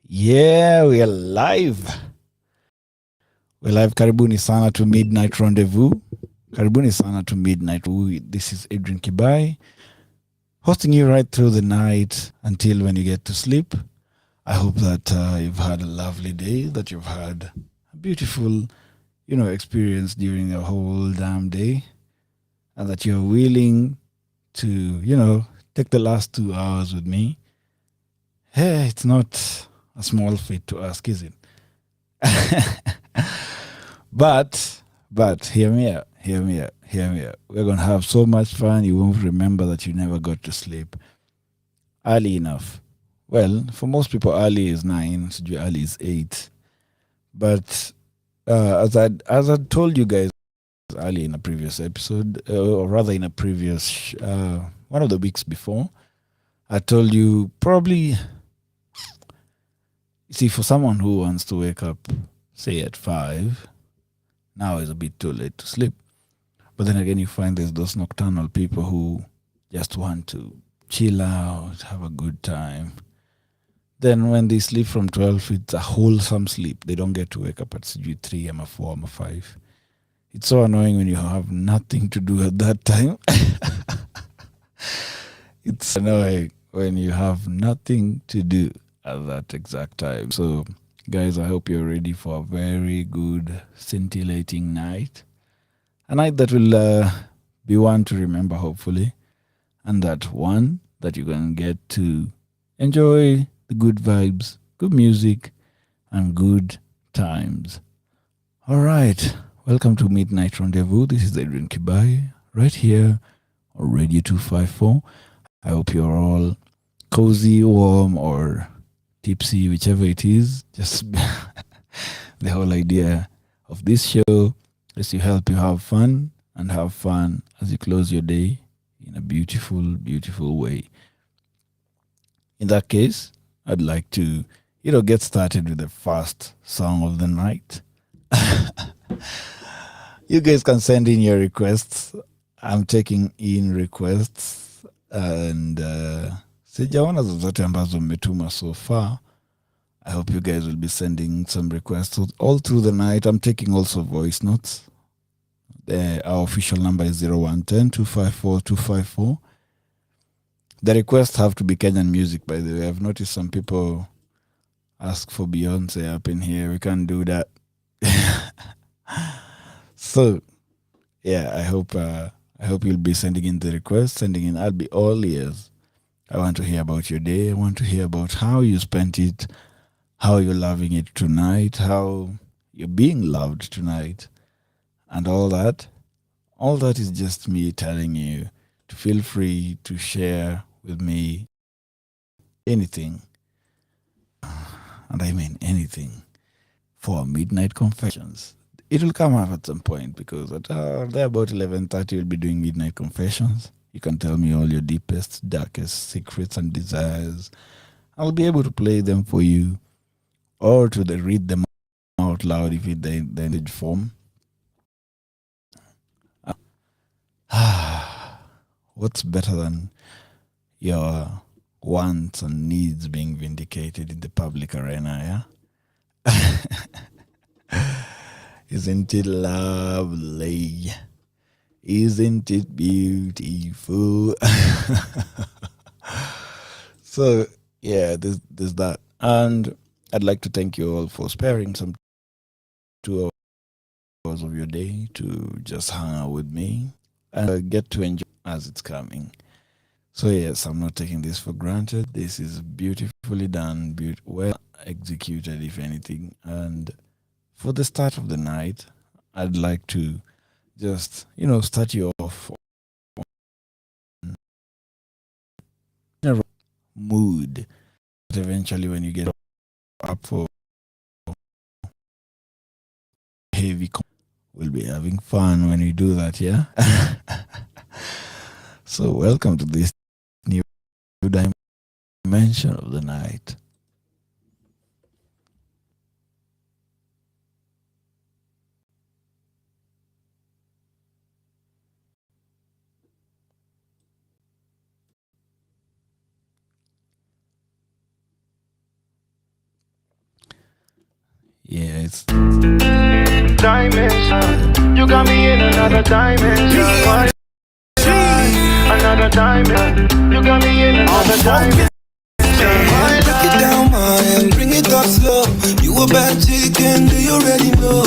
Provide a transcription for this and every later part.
Yeah, we are live. We're live. Karibuni sana to Midnight Rendezvous. Karibuni sana to Midnight Rendezvous. This is Adrian Kibai, hosting you right through the night until when you get to sleep. I hope that you've had a lovely day, that you've had a beautiful, experience during the whole damn day, and that you're willing to, take the last 2 hours with me. Hey, it's not a small feat to ask, is it? But hear me out, hear me out, hear me out. We're gonna have so much fun you won't remember that you never got to sleep early enough. Well, for most people early is 9, so early is 8. But as I told you guys early in a previous episode, or rather in a previous one of the weeks before, I told you probably see for someone who wants to wake up say at 5, now is a bit too late to sleep. But then again, you find there's those nocturnal people who just want to chill out, have a good time. Then when they sleep from 12, it's a wholesome sleep. They don't get to wake up at 3, I'm a 4, I'm a 5. It's so annoying when you have nothing to do at that time. It's annoying when you have nothing to do at that exact time. So, guys, I hope you're ready for a very good, scintillating night. A night that will be one to remember, hopefully, and that one that you can get to enjoy the good vibes, good music, and good times. All right, welcome to Midnight Rendezvous. This is Adrian Kibai, right here on Radio 254. I hope you're all cozy, warm, or tipsy, whichever it is. Just the whole idea of this show is to help you have fun and have fun as you close your day in a beautiful, beautiful way. In that case, I'd like to, get started with the first song of the night. You guys can send in your requests. I'm taking in requests and sijaona zozote ambazo mmetuma so far. I hope you guys will be sending some requests all through the night. I'm taking also voice notes. Our official number is 0110 254 254. The requests have to be Kenyan music, by the way. I've noticed some people ask for Beyonce up in here. We can't do that. So, yeah, I hope you'll be sending in the request, sending in. I'll be all ears. I want to hear about your day. I want to hear about how you spent it, how you're loving it tonight, how you're being loved tonight, and all that. All that is just me telling you to feel free to share with me anything, and I mean anything, for Midnight Confessions. It will come up at some point because at there about 11:30 we'll be doing Midnight Confessions. You can tell me all your deepest, darkest secrets and desires. I'll be able to play them for you or to read them out loud if it they need form. What's better than your wants and needs being vindicated in the public arena, yeah? Isn't it lovely? Isn't it beautiful? So, yeah, there's that. And I'd like to thank you all for sparing some 2 hours of your day to just hang out with me and get to enjoy as it's coming. So, yes, I'm not taking this for granted. This is beautifully done, well executed, if anything. And for the start of the night, I'd like to just, start you off in a mood. But eventually, when you get up for heavy, we'll be having fun when we do that, yeah? So, welcome to this new dimension of the night. Yeah, it's dimension. You got me in another dimension. Another dimension. You got me in another dimension. Break it down, man, bring it up slow. You a bad chicken, do you already know?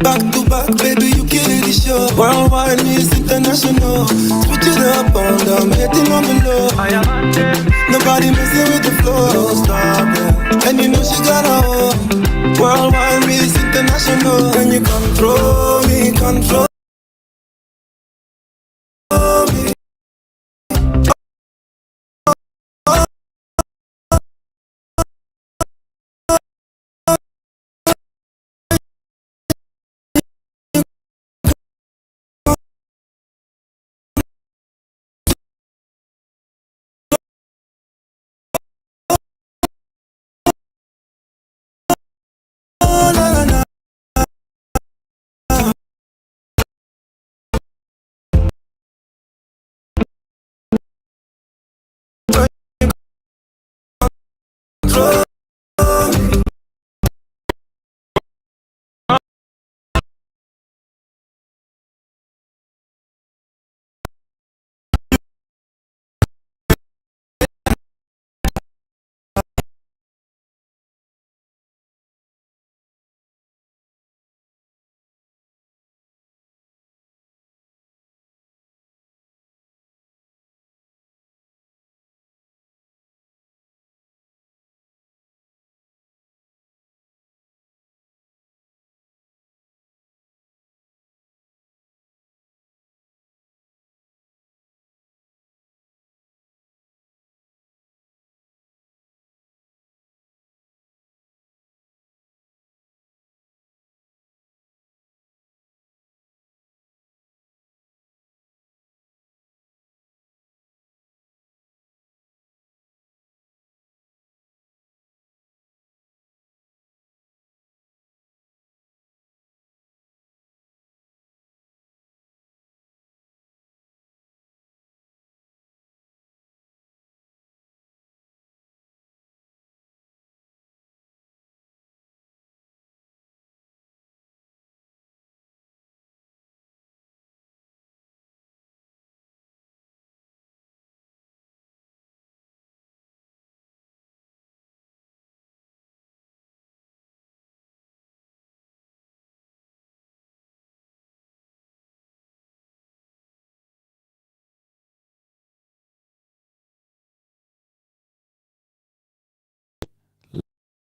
Back to back, baby, you killing the show. Worldwide news international. Switch it up on them, hitting on the low. Nobody messing with the flow. Don't stop it. And you know she got a hoe. Worldwide news international. When you control me, control me.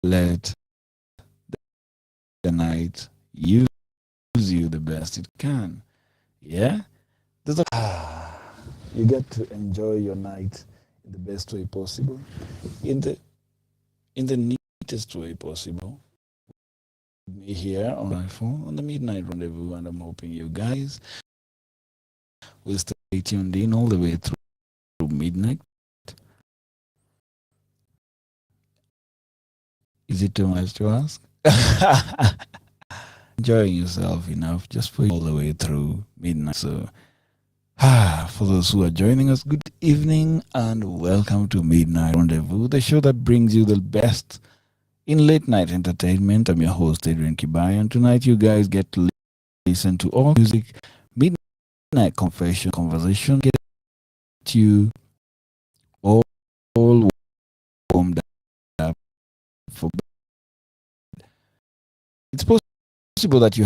let the night use you the best it can. Yeah? There's a you get to enjoy your night in the best way possible, in the neatest way possible. Me here on my phone on the Midnight Rendezvous, and I'm hoping you guys will stay tuned in all the way through midnight. Is it too much to ask? Enjoying yourself enough just for all the way through midnight. So, for those who are joining us, good evening and welcome to Midnight Rendezvous, the show that brings you the best in late night entertainment. I'm your host, Adrian Kibai, and tonight you guys get to listen to all music, midnight confession, conversation, get you all warmed up for bed. It's possible that you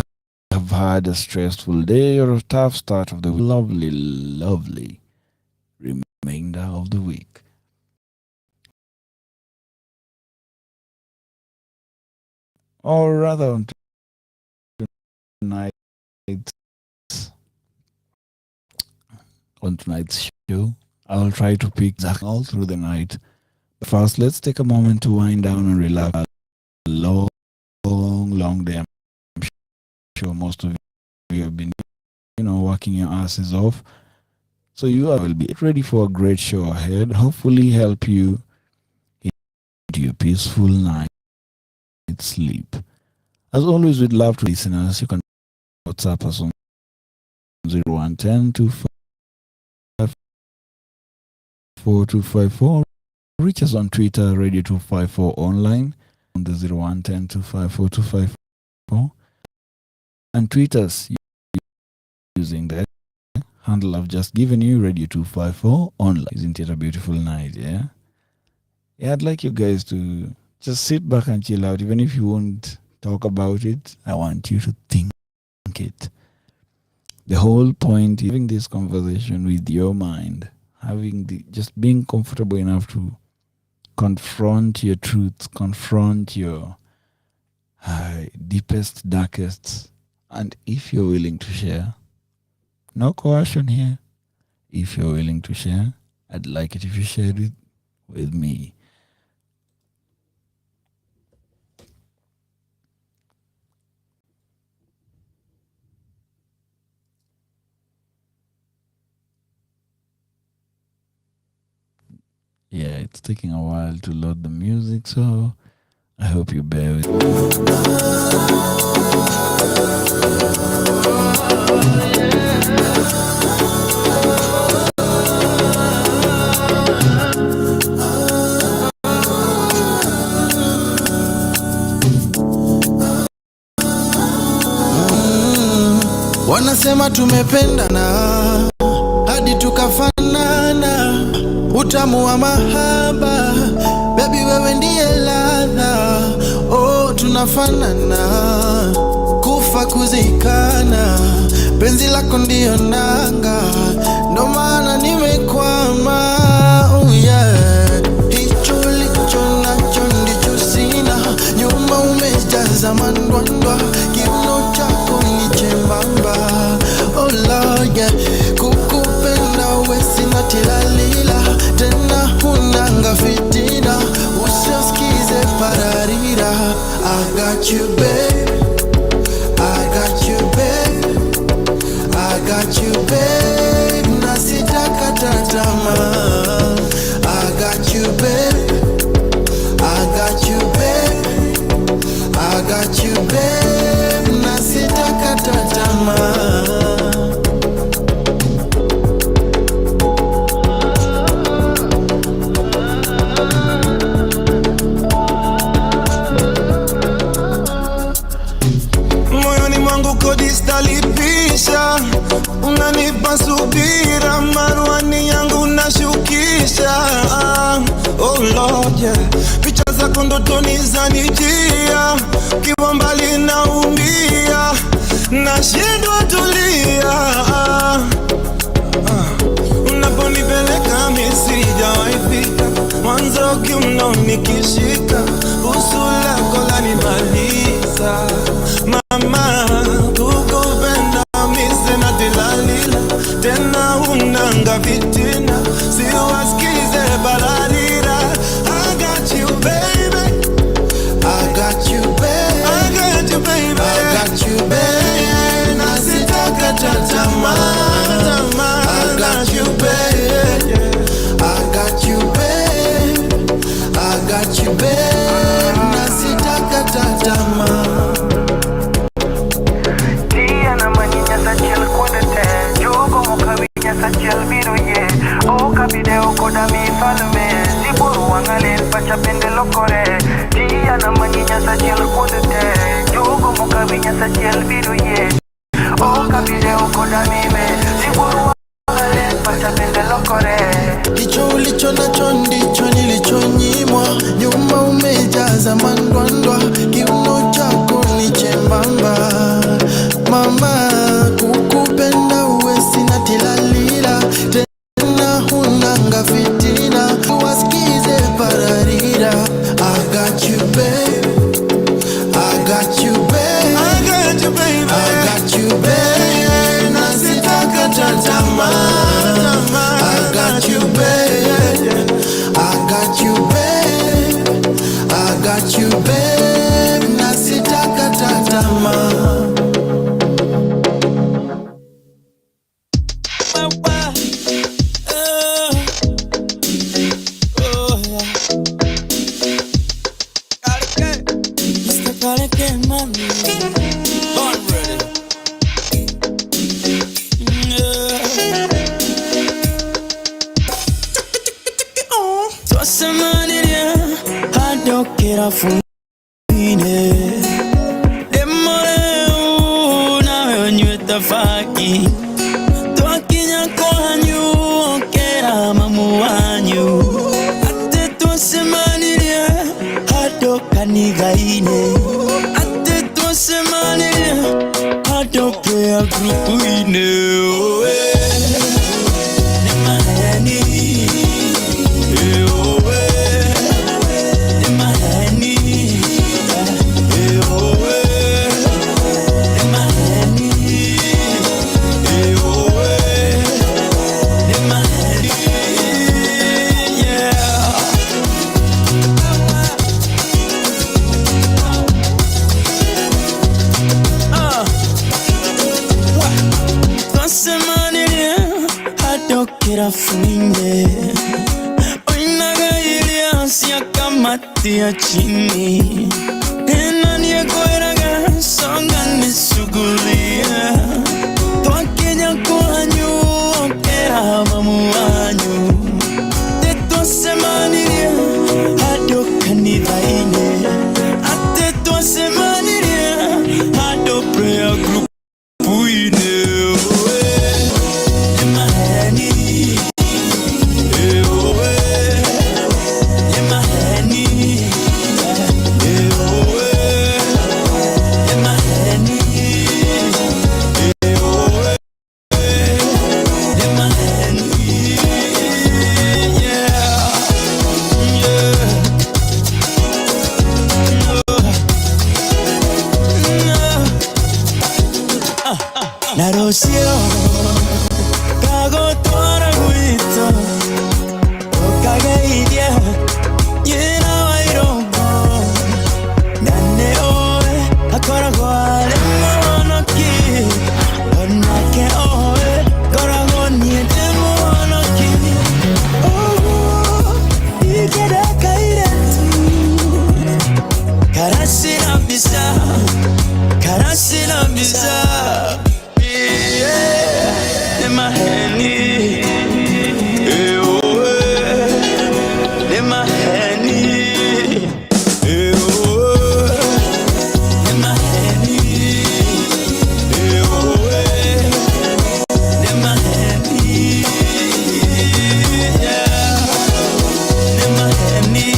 have had a stressful day or a tough start of the week. Lovely remainder of the week. Or rather, on tonight's show, I'll try to pick Zach all through the night. But first, let's take a moment to wind down and relax. A long day. I'm sure most of you have been, working your asses off. So you will be ready for a great show ahead. Hopefully help you into your peaceful night's sleep. As always, we'd love to listeners. You can WhatsApp us on 0110 4254. Reach us on Twitter, Radio 254 online on the 0110 and tweet us using that handle I've just given you, Radio 254 online. Isn't it a beautiful night? Yeah, I'd like you guys to just sit back and chill out. Even if you won't talk about it, I want you to think it. The whole point is having this conversation with your mind, just being comfortable enough to confront your truths, confront your deepest, darkest, and if you're willing to share, no coercion here. If you're willing to share, I'd like it if you shared it with me. Yeah, it's taking a while to load the music, so I hope you bear with me. Wanasema tumependana hadi tukafanana, utamu wa mahaba, baby wewe ndiye ladha. Oh, tunafanana, kufa kuzikana, penzi lako ndio nanga, ndo maana nimekwama. Oh yeah, hicho licho nacho ndicho sina, nyuma umejaza mandwandwa, kiuno chako ni chembamba. Oh Lord yeah, kukupenda we sina tilalila, tena hunanga fitina, usiosikize pararira. I got you babe, I got you babe, I got you babe, na sitakata tamaa. I got you babe, I got you babe, I got you babe, na sitakata tamaa. Kodistalipisha, unanipa subira, maruani yangu nashukisha. Oh Lord yeah, picha zako ndotoni zanijia, kiwa mbali naumia, nashindwa tulia. Unaponipeleka Misri sijawahi fika, mwanzo kiuno nikishika, busu lako lanimaliza. Mama, kukupenda mise na tilalila, tena unanga fitina, siwasikize balalira. I got you baby, I got you baby, I got you baby, I got you baby, na sitakata tamaa. I got you baby, I got you baby, I got you baby, na sitakata tamaa. Sachel biruye, o kabideo koda mi falme, ziburu wangale pacha pende lokore, dia na manyinya sachel kodete, jogo mukabinya sachel biruye, o kabideo koda mi me, ziburu wangale pacha pende lokore. Hicho ulicho nacho ndicho nilichonyimwa, nyuma umejaza mandwandwa, kiuno chako ni chembamba. Mama, kukupenda uwe sina tilalila, tena hunanga fitina, uwasikize pararira. I got you babe, I got you babe, I got you babe, I got you babe, na sitakata tamaa. I got you babe, I got you babe, I got you babe, na sitakata tamaa. Fine, demora bado kanighaine ate twasemane adopea grupu ine Kirafunge oinaga iliansia kamatia chini enanie koeraga songa nisugulia twakenya kuhanyu okera mamuanyu tetwasemaniria hado kanithaine ate twasemaniria hado prayer group puine Narosio kago tora guito okage idia yena wairobo nane oe akora gwale monoki onake oe kora gonie demonoki oh ikeda kairetu karasina bisa my honey, oh, my honey, oh, my honey, oh, my honey, yeah, my honey.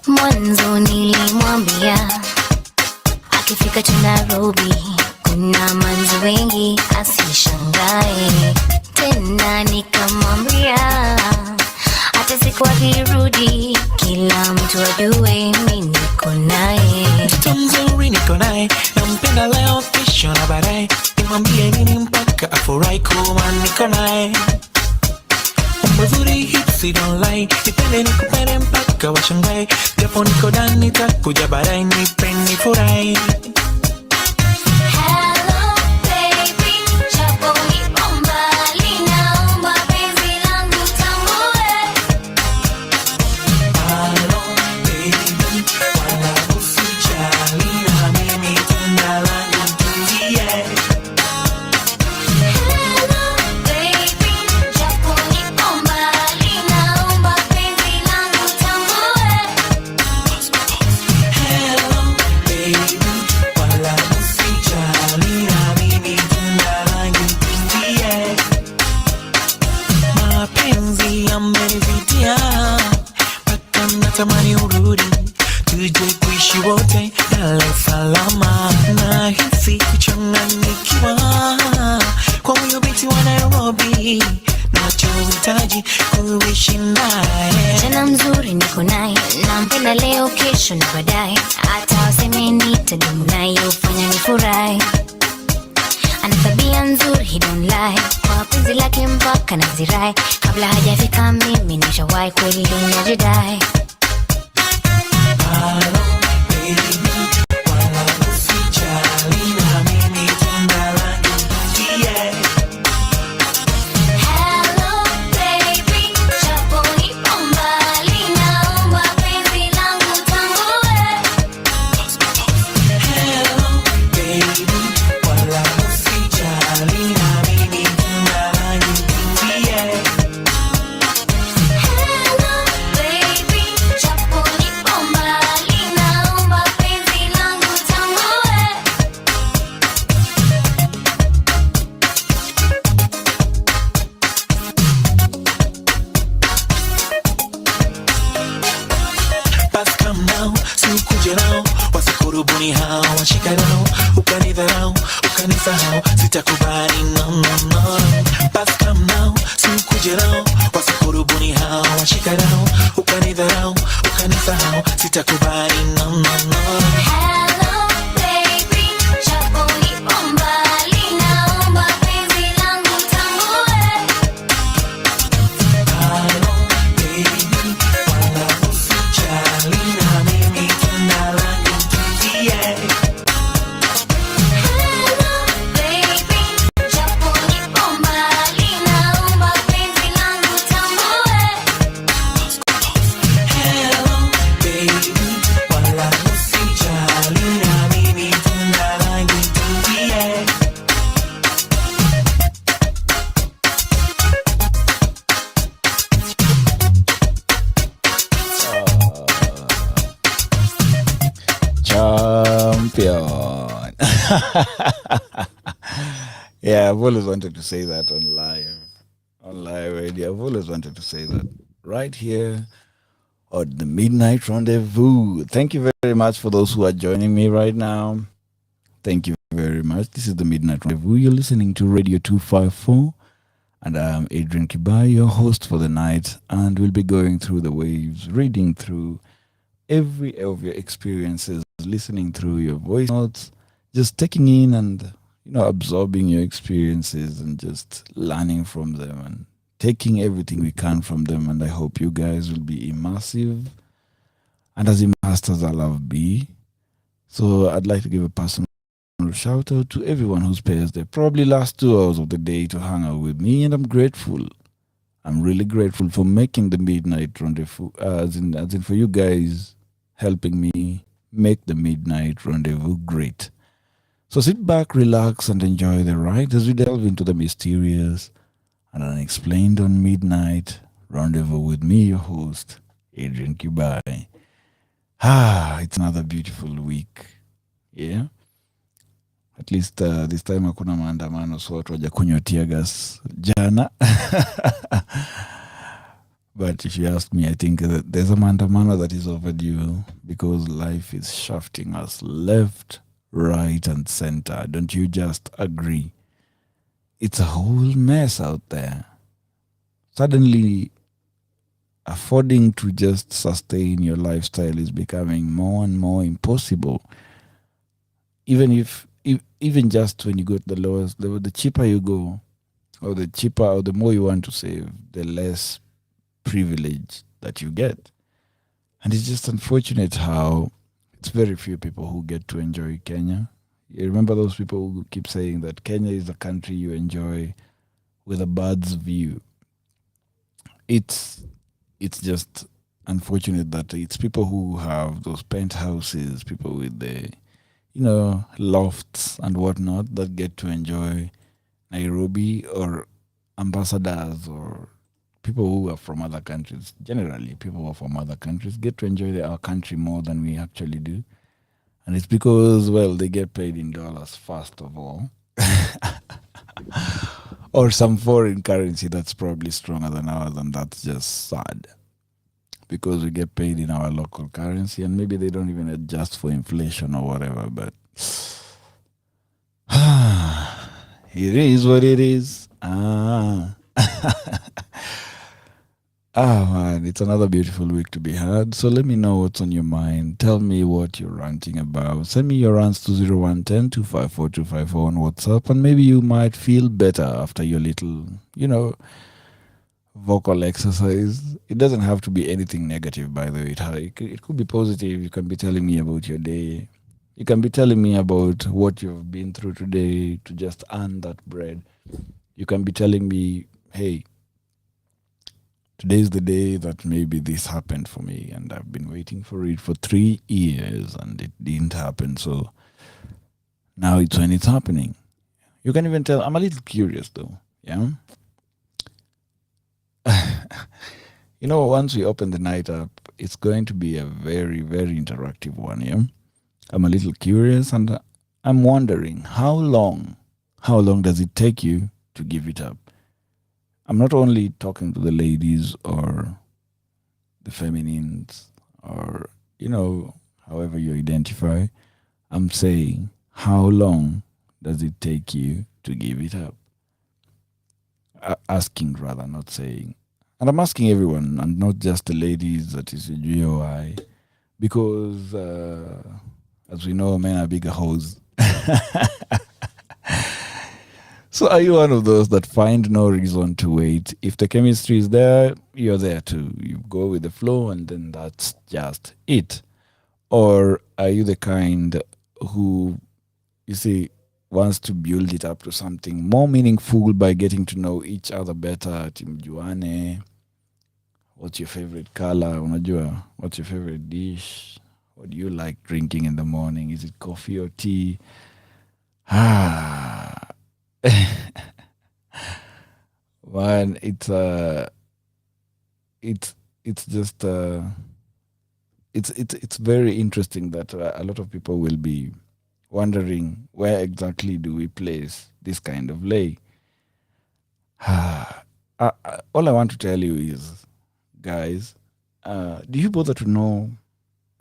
Mwanzo nilimwambia akifika tu Nairobi kuna manzi wengi asishangae, tena nikamwambia hata siku akirudi kila mtu ajue mimi niko naye. Mtoto mzuri niko naye, nampenda leo kesho na baadaye, nimwambie nini mpaka afurahi kuwa niko naye. Mazuri hipsi don't lie, nipende nikupende mpaka washangae, japo niko ndani takuja baadaye nipeni furahi. Hello baby, japo nipo mbali naomba penzi langu tambue. Hello baby, wala usijali na mimi tunda langu tulie. Natamani urudi tuje kuishi wote Dar es Salaam, na hisi kuchanganyikiwa kwa huyo binti wa Nairobi, nachohitaji kuishi naye. Tena mzuri niko naye, nampenda leo kesho na baadaye, hata waseme nitadumu naye ufanya nifurahi. Ana tabia nzuri, he don't lie, kwa penzi lake mpaka nazirai, kabla hajafika mimi nishawahi kweli najidai. Hello baby, wala usijali na mimi tunda langu tulie. Hello baby, japo nipo mbali naomba penzi langu tambue. Hello baby, wala usijali na mimi tunda langu tulie. Hello baby, japo nipo mbali naomba penzi ukanisahau, sitakubali, no, no, no. Basi come now, sikuje nao, wasikurubuni hao, washikanao, ukanidharau, ukanisahau, sitakubali, no, no, no. Hello baby, japo nipo mbali, naomba penzi langu tambue. Hello baby, wala usijali, na mimi tunda langu tuzie. Hello baby, japo nipo mbali, naomba penzi langu tambue. Hello baby, wala usijali, na mimi tunda langu tuzie. Champion. Yeah, I've always wanted to say that on live radio. I've always wanted to say that right here on the Midnight Rendezvous. Thank you very much for those who are joining me right now. Thank you very much. This is the Midnight Rendezvous. You're listening to Radio 254, and I'm Adrian Kibai, your host for the night, and we'll be going through the waves, reading through every of your experiences, listening through your voice notes, just taking in and absorbing your experiences and just learning from them and taking everything we can from them. And I hope you guys will be immersive and as immersed as I love be. So I'd like to give a personal shout out to everyone who spares their probably last 2 hours of the day to hang out with me, and I'm grateful. I'm really grateful for making the Midnight Rendezvous, as in for you guys helping me make the Midnight Rendezvous great. So sit back, relax, and enjoy the ride as we delve into the mysterious and unexplained on Midnight Rendezvous with me, your host, Adrian Kibai. It's another beautiful week. Yeah? At least this time hakuna maandamano, so watu wajakunywa tear gas jana. But if you ask me, I think that there's a maandamano that is overdue because life is shafting us left, right, and center. Don't you just agree? It's a whole mess out there. Suddenly, affording to just sustain your lifestyle is becoming more and more impossible. Even just when you go to the lowest level, the cheaper you go, or the more you want to save, the less privilege that you get. And it's just unfortunate how it's very few people who get to enjoy Kenya. You remember those people who keep saying that Kenya is a country you enjoy with a bird's view. It's just unfortunate that it's people who have those penthouses, people with the lofts and whatnot that get to enjoy Nairobi, or ambassadors or people who are from other countries. Generally, people who are from other countries get to enjoy our country more than we actually do. And it's because, well, they get paid in dollars first of all. Or some foreign currency that's probably stronger than ours, and that's just sad. Because we get paid in our local currency, and maybe they don't even adjust for inflation or whatever, but it is what it is. Man, it's another beautiful week to be had. So let me know what's on your mind. Tell me what you're ranting about. Send me your rants to 0110-254-254 on WhatsApp, and maybe you might feel better after your little, vocal exercise. It doesn't have to be anything negative, by the way. It could be positive. You can be telling me about your day. You can be telling me about what you've been through today to just earn that bread. You can be telling me, hey, today's the day that maybe this happened for me, and I've been waiting for it for 3 years and it didn't happen. So now it's when it's happening. You can even tell, I'm a little curious though. Yeah. Once we open the night up, it's going to be a very, very interactive one. Yeah. I'm a little curious, and I'm wondering how long does it take you to give it up? I'm not only talking to the ladies or the feminines or, however you identify. I'm saying, how long does it take you to give it up? Asking rather, not saying. And I'm asking everyone, and not just the ladies, that is why. Because, as we know, men are bigger hoes. So are you one of those that find no reason to wait? If the chemistry is there, you're there too. You go with the flow and then that's just it. Or are you the kind who, you see, wants to build it up to something more meaningful by getting to know each other better? Timjuane, what's your favorite color? Unajua, what's your favorite dish? What do you like drinking in the morning? Is it coffee or tea? Man, it's just it's very interesting that a lot of people will be wondering, where exactly do we place this kind of lay? All I want to tell you is, guys, do you bother to know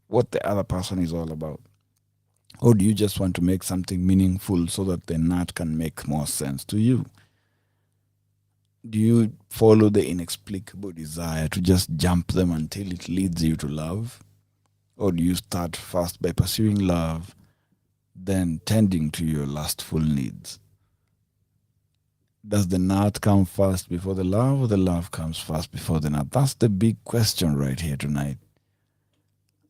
what the other person is all about? Or do you just want to make something meaningful so that the nut can make more sense to you? Do you follow the inexplicable desire to just jump them until it leads you to love? Or do you start first by pursuing love, then tending to your lustful needs? Does the nut come first before the love, or the love comes first before the nut? That's the big question right here tonight.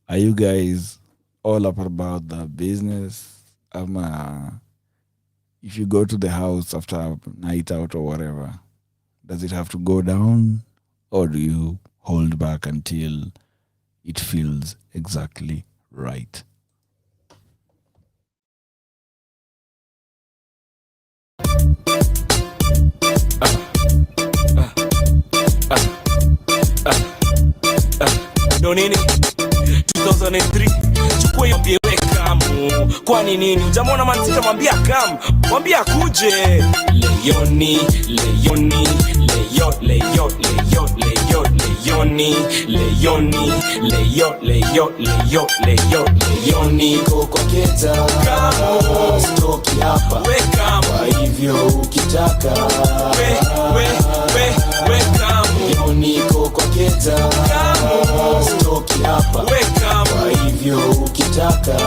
Are you guys all up about the business? If you go to the house after a night out or whatever, does it have to go down, or do you hold back until it feels exactly right? Nonini 2003 chukua hiyo bie weka mu. Kwani nini? Ujamona manzita mwambia kam, mwambia kuje. Leoni, Leoni, Leo, Leo, Leo, Leo, Leoni, Leoni, Leo, Leo, Leo, Leo, Leoni koko keta. Kamo stoki hapa, weka mu. Kwa hivyo ukitaka we kamo. Leoni koko keta. Kamo stoki hapa, weka mu. Kwa hivyo ukitaka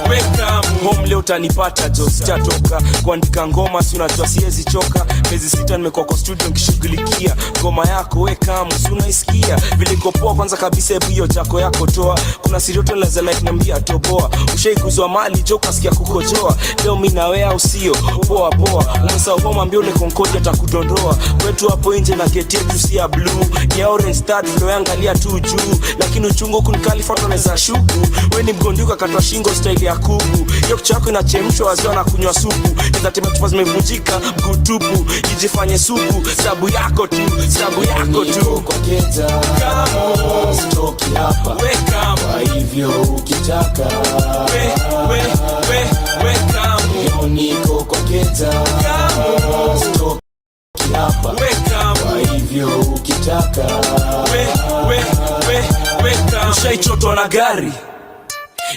we kamo. Home leo utanipata jo, sijatoka kuandika ngoma, si unajua siwezi choka. Miezi 6 nimekuwa kwa studio nikishughulikia ngoma yako, we kama si unaisikia vile iko poa. Kwanza kabisa hebu hiyo jako yako toa, kuna sirioto laza like niambia toboa. Ushaikuzwa mali jo kasikia kukojoa, leo mimi na wewe au sio? Poa poa, umesahau ngoma mbio ile Concord atakudondoa. Kwetu hapo nje na gate yetu si ya blue, ni orange start flow yangalia tu juu, lakini uchungu kunikali foto naweza shuku. Wewe ni mgonduka katwa shingo style ya kuku, hiyo chako inachemshwa wazio na kunywa supu. Ndio chupa zimevunjika mgutupu, ijifanye supu. Sabu yako tu, sabu yako tu kwa keta. Kamo stoki hapa, we kamo. Kwa hivyo ukitaka we kamo. Leo niko kwa keta. Kamo stoki hapa, we kamo. Kwa hivyo ukitaka we kamo. Ushaichotwa na gari,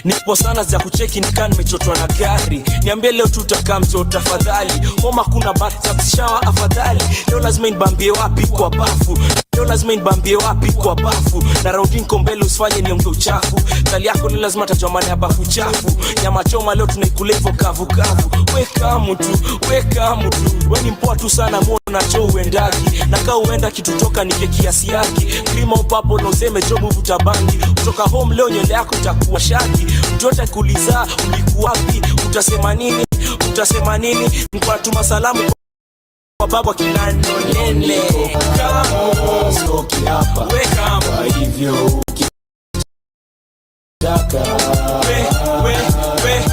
nipo sana za kucheki nika nimechotwa na gari. Niambie leo tutakaa mzo tafadhali, homa kuna bati za kushawa afadhali. Leo lazima nibambie wapi kwa bafu, leo lazima nibambie wapi kwa bafu. Na rounding kombele usifanye nionge uchafu, tali yako ni lazima tajua maana ya bafu chafu. Nyama choma leo tunaikula hivyo kavu kavu. Weka mtu, weka mtu, wewe ni mpoa tu sana muona cho uendaki. Na kaa uenda kitu toka nike kiasi yake. Krima upapo na useme jo move utabangi. Kutoka home leo nywele yako itakuwa shaki. Mtoto kuuliza ulikuwa wapi, utasema nini? Utasema nini? Nikuwa tuma salamu kwa baba kinano nene. Kamo stoki hapa, we kamo. Kwa hivyo ukitaka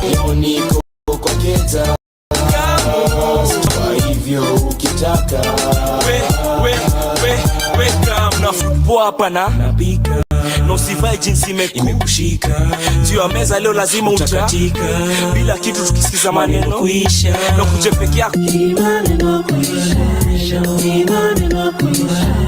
leo niko kwa keta. Kamo kwa hivyo ukitaka we kamo. Na football hapa na napika, no sivai jinsi imekushika. Juu ya meza leo lazima utakatika, bila kitu tukisikiza maneno kuisha. Na kuje peke yako maneno kuisha, maneno kuisha.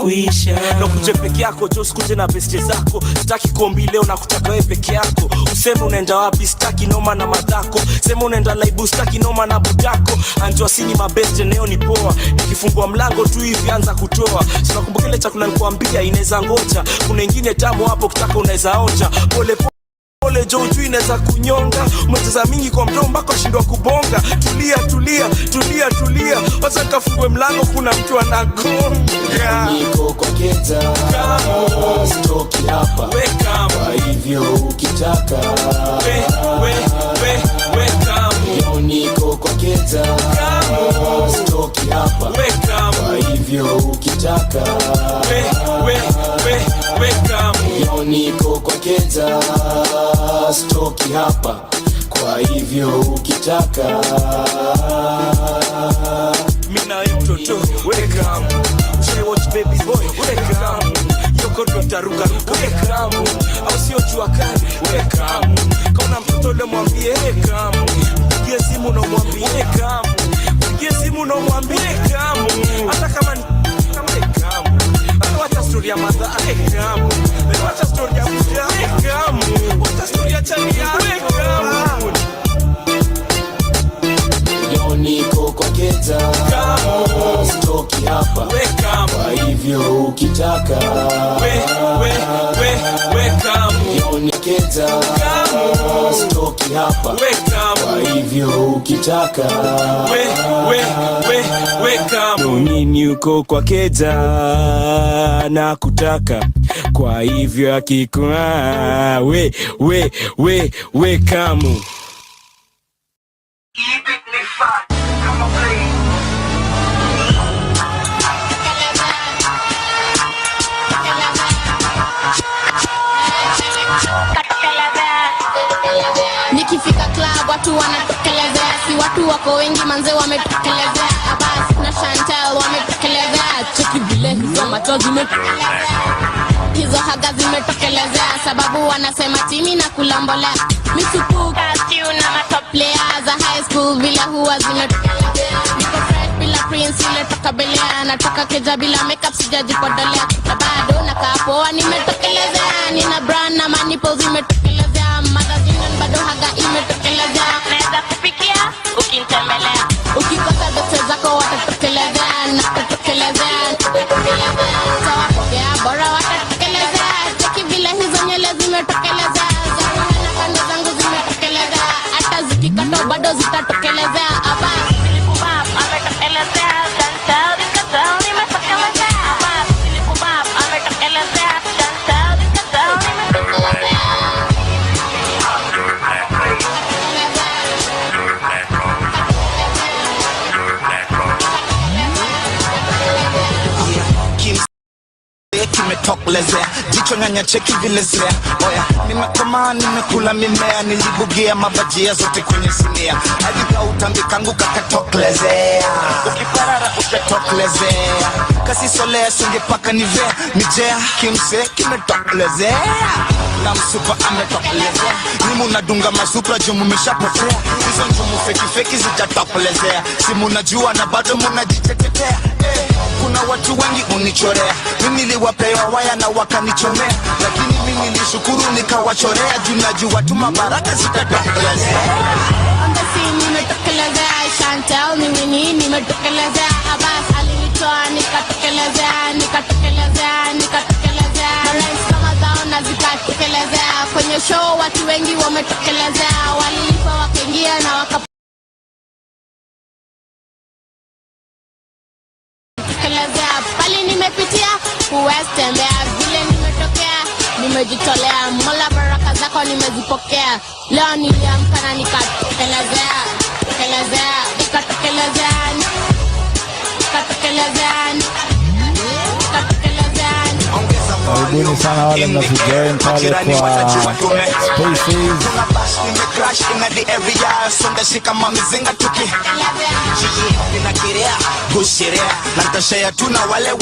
kuisha. Na ukuje peke yako jo, usikuje na beste zako. Sitaki kombi leo na kutaka wewe peke yako. Useme unaenda wapi, sitaki noma na madhako. Sema unaenda laibu, sitaki noma na budako. Anjua sini mabeste leo ni poa. Nikifungua mlango tu hivi anza kutoa. Sina kumbuka ile chakula nilikwambia inaweza ngoja. Kuna ingine tamu hapo kitaka unaweza onja. Pole pole jo ujui inaweza kunyonga. Umecheza mingi kwa mdomo mpaka shindwa kubonga. Tulia. Wacha kafungue mlango kuna mtu anagonga. Niko kwa keta kama stoki hapa. Weka kwa hivyo ukitaka. Weka niko kwa keta kama stoki hapa. Weka kwa hivyo ukitaka. Weka niko kwa keta stoki hapa. Kwa hivyo ukitaka. Mina mtoto weka Say watch baby boy weka Yoko taruka weka au sio jua kali weka Kauna mtoto le mwambie weka Pigie simu na mwambie weka Pigie simu na mwambie weka Hata kama weka Wacha story ya madha weka Wacha story ya mja weka Wacha story ya chani ya weka niko kwa keta stoki hapa. Kwa hivyo ukitaka. Weka keta stoki hapa. Kwa hivyo ukitaka. Weka nini uko kwa keta na kutaka. Kwa hivyo akikuwa weka mu. Nikifika club watu wanatokelezea. Si watu wako wengi manze wametokelezea. Abbas na Chantel wametokelezea. Cheki vile hizo macho zimetokelezea. Hizo haga zimetokelezea. Sababu wanasema timi na kulambolea. Misupuka stew na matop players za high school vile huwa zimetokelezea. Niko fresh bila prince ile toka belea. Natoka keja bila makeup sijajipodolea. Na bado nakaa poa nimetokelezea. Nina brand na manipo zimetokelezea. Magazine bado haga imetokelezea. Naweza kupikia ukinitembelea. Ukikosa dote zako watatokelezea. Natatokelezea. Tawapokea bora watatokelezea. Cheki vile hizo nyele zimetokelezea. Zangu na kando zangu zimetokelezea. Hata zikikato bado zitatokelezea. Aba Silipubab ametokelezea. Chantal dikatao nimetokelezea. Aba Silipubab ametokelezea. Chantal dikatao nimetokelezea. Kimetokelezea, jicho nyanya cheki vile zea. Oya, nimekoma nimekula mimea. Nilibugia mabajia zote kwenye sinia. Hadi kautambi kangu kakatokelezea. Ukiparara ukatokelezea. Kasi solea sunge paka nivea. Nijea kimse kimetokelezea. Na msupa ametokelezea. Nimu nadunga masupra jumu mishapotea. Hizo njumu feki zijatokelezea. Simu najua na bado munajitetetea. Kuna watu wengi unichorea. Mimi niliwapewa waya na wakanichomea. Lakini mimi nilishukuru nikawachorea. Juu najua tu mabaraka zitatokelezea. Ambasi nimetokelezea. Chantel mimi nimetokelezea. Abbas alinitoa nikatokelezea. Rais kama zao na zikatokelezea. Kwenye show watu wengi wametokelezea. Walilipa wakaingia na waka pali nimepitia huwezi tembea. Vile nimetokea nimejitolea. Mola baraka zako nimezipokea. Leo niliamka na nikatokelezea. Karibuni sana wale mnafijoin pale kwa Spaces.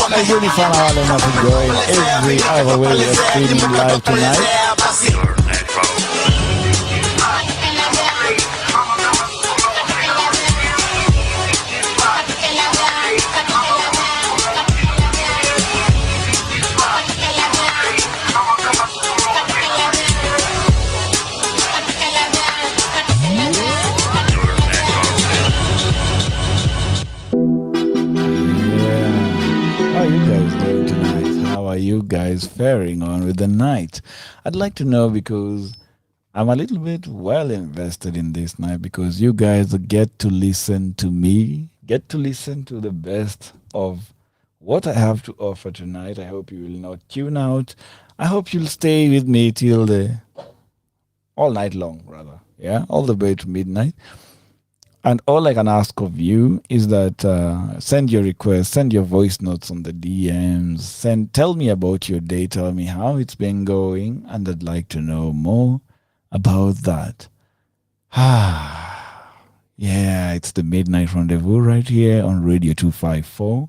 Karibuni sana wale mnafijoin every other way we are streaming live tonight. are you guys faring on with the night? I'd like to know because I'm a little bit well invested in this night because you guys get to listen to me, get to listen to the best of what I have to offer tonight. I hope you will not tune out. I hope you'll stay with me till all night long, rather. Yeah, all the way to midnight. And all I can ask of you is that send your requests, send your voice notes on the DMs, tell me about your day, tell me how it's been going, and I'd like to know more about that. Yeah, it's the Midnight Rendezvous right here on Radio 254.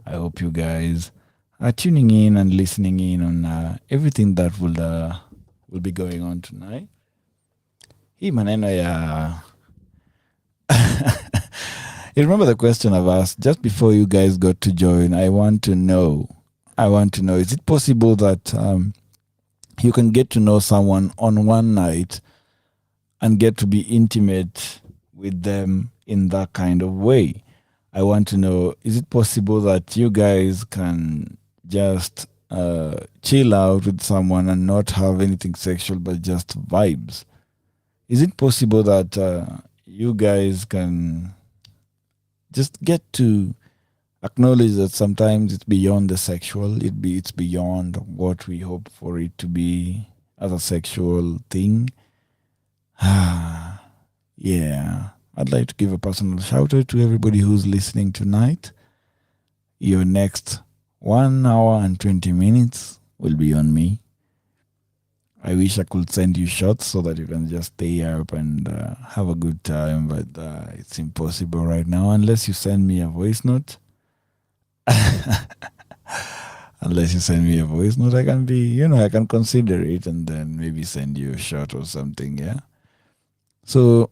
I hope you guys are tuning in and listening in on everything that will be going on tonight. Hii maneno ya you remember the question I've asked just before you guys got to join? I want to know, is it possible that you can get to know someone on one night and get to be intimate with them in that kind of way? I want to know, is it possible that you guys can just chill out with someone and not have anything sexual but just vibes? Is it possible that you guys can just get to acknowledge that sometimes it's beyond the sexual, it's beyond what we hope for it to be as a sexual thing? Yeah. I'd like to give a personal shout out to everybody who's listening tonight. Your next 1 hour and 20 minutes will be on me. I wish I could send you shots so that you can just stay up and have a good time, but it's impossible right now unless you send me a voice note. Unless you send me a voice note, I can consider it and then maybe send you a shot or something, yeah? So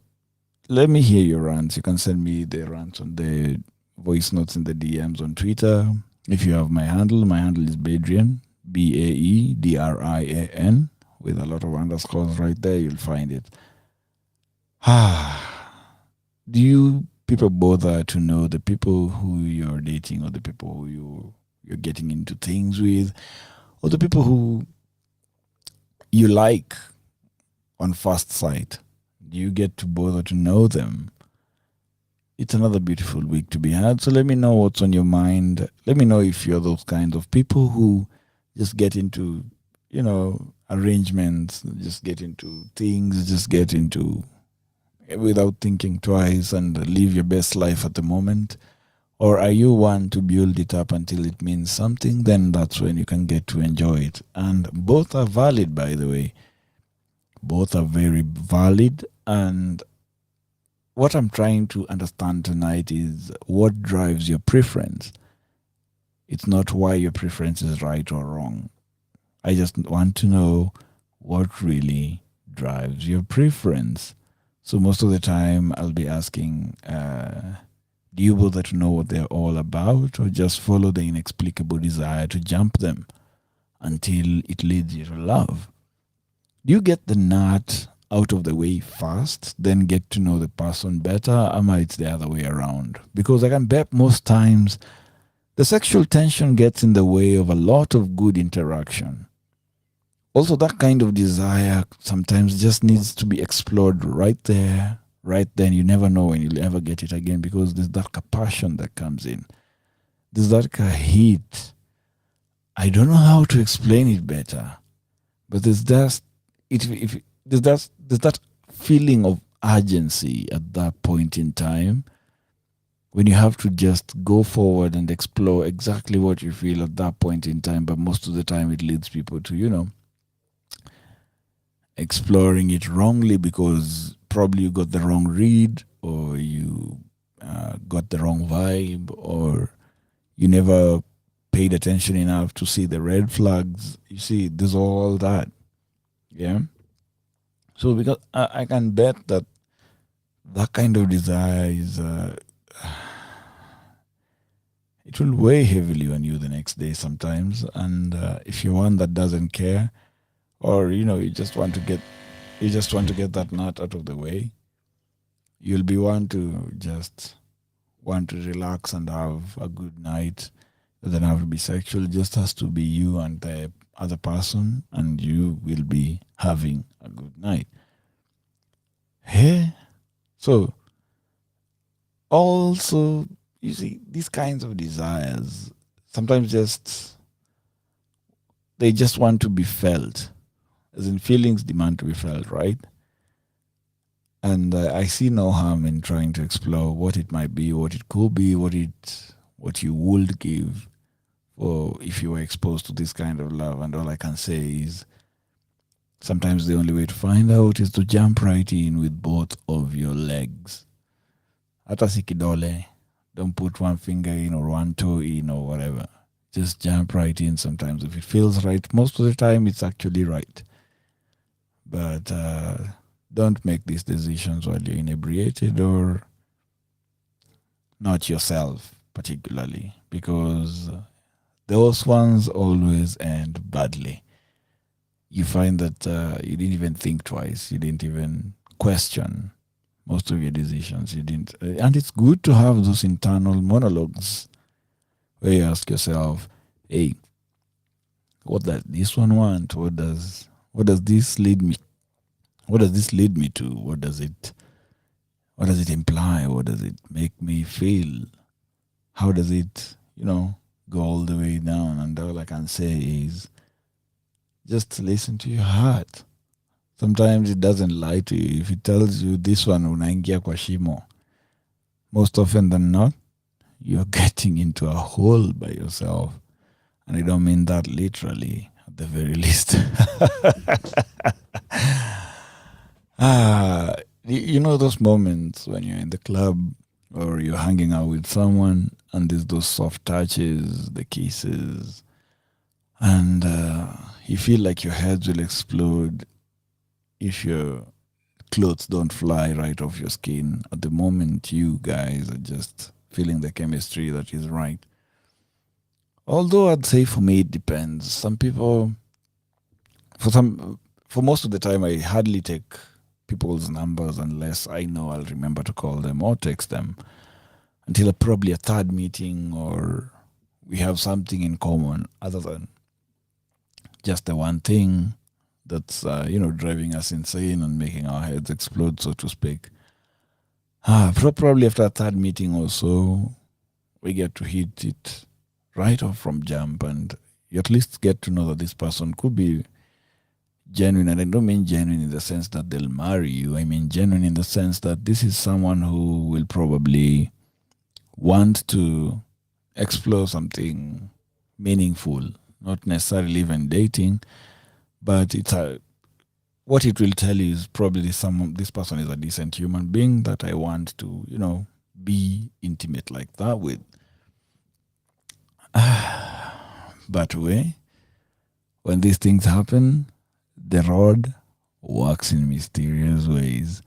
let me hear your rants. You can send me the rants on the voice notes in the DMs on Twitter. If you have my handle is Baedrian, Baedrian, with a lot of underscores right there. You'll find it. Do you people bother to know the people who you're dating or the people who you're getting into things with or the people who you like on first sight? Do you get to bother to know them? It's another beautiful week to be had. So let me know what's on your mind. Let me know if you're those kinds of people who just get into, arrangements, just get into things, just get into without thinking twice and live your best life at the moment. Or are you one to build it up until it means something? Then that's when you can get to enjoy it. And both are valid, by the way. Both are very valid. And what I'm trying to understand tonight is what drives your preference. It's not why your preference is right or wrong. I just want to know what really drives your preference. So most of the time I'll be asking, do you bother to know what they're all about or just follow the inexplicable desire to jump them until it leads you to love? Do you get the nut out of the way first, then get to know the person better? Or it's the other way around? Because I can bet most times the sexual tension gets in the way of a lot of good interaction. Also, that kind of desire sometimes just needs to be explored right there, right then. You never know when you'll ever get it again because there's that passion that comes in. There's that heat. I don't know how to explain it better, but there's that feeling of urgency at that point in time when you have to just go forward and explore exactly what you feel at that point in time. But most of the time it leads people to, exploring it wrongly because probably you got the wrong read or you got the wrong vibe or you never paid attention enough to see the red flags. You see, there's all that. Yeah. So because I can bet that kind of desire is, it will weigh heavily on you the next day sometimes. And if you're one that doesn't care, or you just want to get that nut out of the way, you'll be one to just want to relax and have a good night, It doesn't have to be sexual. It just has to be you and the other person, and you will be having a good night. Hey, so also, you see, these kinds of desires sometimes they just want to be felt, as in feelings demand to be felt, right? And I see no harm in trying to explore what it might be, what it could be, what you would give for if you were exposed to this kind of love. And all I can say is sometimes the only way to find out is to jump right in with both of your legs. Hata si kidole. Don't put one finger in or one toe in or whatever. Just jump right in sometimes. If it feels right, most of the time it's actually right. But don't make these decisions while you're inebriated or not yourself particularly, because those ones always end badly. You find that you didn't even think twice. You didn't even question most of your decisions. You didn't, and it's good to have those internal monologues where you ask yourself, "Hey, what does this one want? What does this lead me? What does this lead me to? What does it imply? What does it make me feel? How does it, go all the way down?" And all I can say is just listen to your heart. Sometimes it doesn't lie to you. If it tells you this one unaingia kwa shimo, most often than not, you're getting into a hole by yourself. And I don't mean that literally, at the very least. You know those moments when you're in the club or you're hanging out with someone and there's those soft touches, the kisses, and you feel like your head will explode if your clothes don't fly right off your skin. At the moment, you guys are just feeling the chemistry that is right. Although I'd say for me it depends. Some people, for most of the time, I hardly take people's numbers unless I know I'll remember to call them or text them until probably a third meeting or we have something in common other than just the one thing that's driving us insane and making our heads explode, so to speak. Probably after a third meeting or so, we get to hit it right off from jump, and you at least get to know that this person could be genuine. And I don't mean genuine in the sense that they'll marry you. I mean genuine in the sense that this is someone who will probably want to explore something meaningful, not necessarily even dating, but what it will tell you is probably this person is a decent human being that I want to, be intimate like that with. But when these things happen, the rod works in mysterious ways.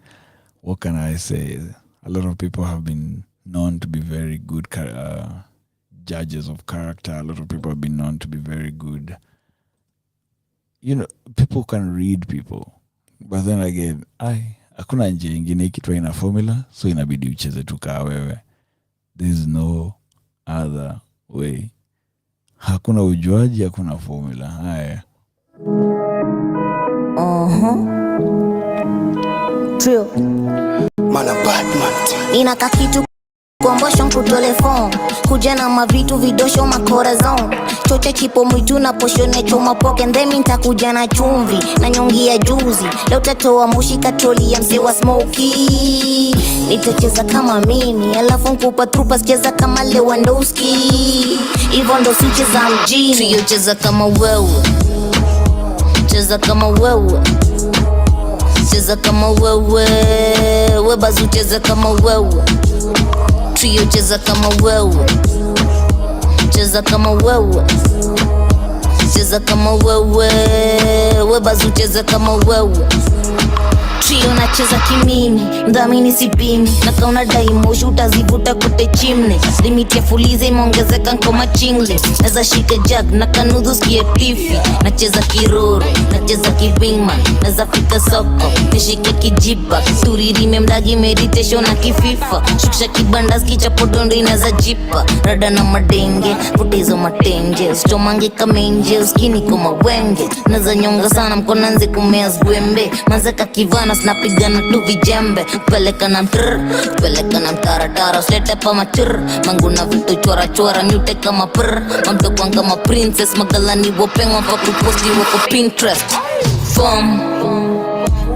What can I say? A lot of people have been known to be very good judges of character. A lot of people have been known to be very good. People can read people. But then again, hakuna njia ingine ikitwa ina formula, so inabidi ucheze tu kaa wewe. There's no other way. Hakuna ujuaji, hakuna formula. Haya. True. Mana Batman. Nina kakitu kombosho kutelefon kuja na mavitu vidosho makorazon chote chipo mwitu na poshone choma poke ndemi nitakuja na chumvi na nyongi ya juzi leo tatoa moshi katroli ya mzee wa smoky nitacheza kama mimi alafu nkupa trupa cheza kama Lewandowski hivyo ndo sicheza mjini trio cheza kama wewe cheza kama wewe cheza kama wewe webazu cheza kama wewe trio cheza kama wewe cheza kama wewe cheza kama wewe webazu cheza kama wewe Trio nacheza kimimi, mdhamini sipimi. Na kauna daimoshi utazivuta kute chimne. Limit ya fulize imeongezeka nkoma chingle. Neza shike jag na kanudhu skie tifi. Nacheza kiroro, nacheza kivingman. Neza fika soko, nishike kijiba. Turirime mdagi meditation na kififa. Shukisha kibandas kichapodondo inaza jipa. Rada na madenge, putezo matenge. Stomange kamenje, uskini kuma wenge. Neza nyonga sana mkonanzi kumea zgwembe. Manzeka kivana snapigana tu vijembe. Peleka na mtrrr, peleka na mtaratara. Slete pa matrrr, manguna vitu chora chora. Nyute kama prrr, mamtokwan kama princess. Magalani wopengwa pa kuposti wako Pinterest. Form,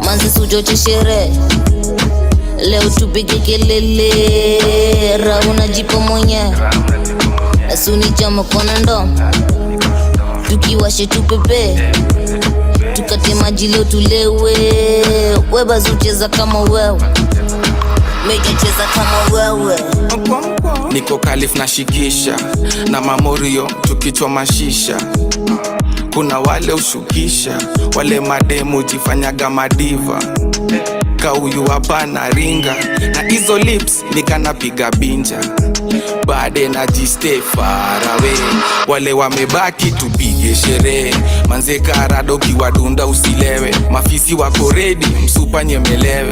manzi sujoche shere. Leo tupige kelele. Rauna jipo mwenye. Asuni chama kona ndo. Tukiwashe tupepe. Tukate maji leo tulewe. Weba zucheza kama wewe. Meja cheza kama wewe. Niko kalif na shikisha. Na mamorio tukichwa mashisha. Kuna wale ushukisha. Wale mademu jifanyaga madiva. Kauyu hapa na ringa. Na hizo lips nikanapiga binja. Bade na jistay far away. Wale wamebaki tupige sherehe. Manze karado kiwadunda usilewe. Mafisi wako ready msupa nyemelewe.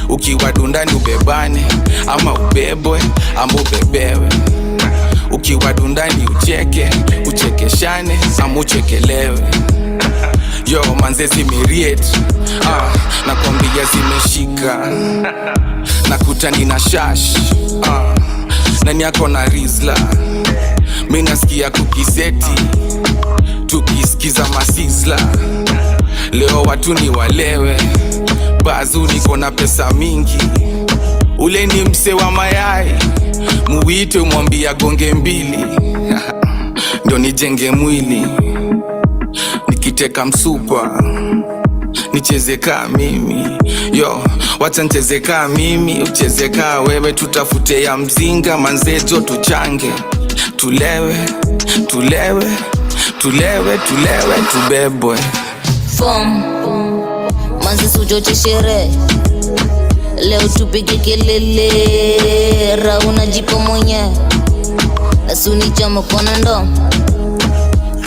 Ukiwadunda ni ubebane ama ubebwe ama ubebewe. Ukiwadunda ni ucheke, uchekeshane ama uchekelewe. Yo manze zimiriet, nakwambia zimeshika. Nakuta nina shash, nani yako na rizla. Minasikia kukiseti, tukisikiza masizla. Leo watu ni walewe, bazu niko na pesa mingi. Ule ni mse wa mayai, muwite mwambia gonge mbili. Ndio nijenge mwili, nikiteka msupa nicheze kaa mimi. Yo, wacha nicheze kaa mimi, ucheze kaa wewe. Tutafute ya mzinga manzejo tuchange. Tulewe, tulewe, tulewe, tulewe, tubebwe. Form, manzi sujoche shere. Leo tupige kelele. Rauna jipo mwenye. Asuni chama kona ndo.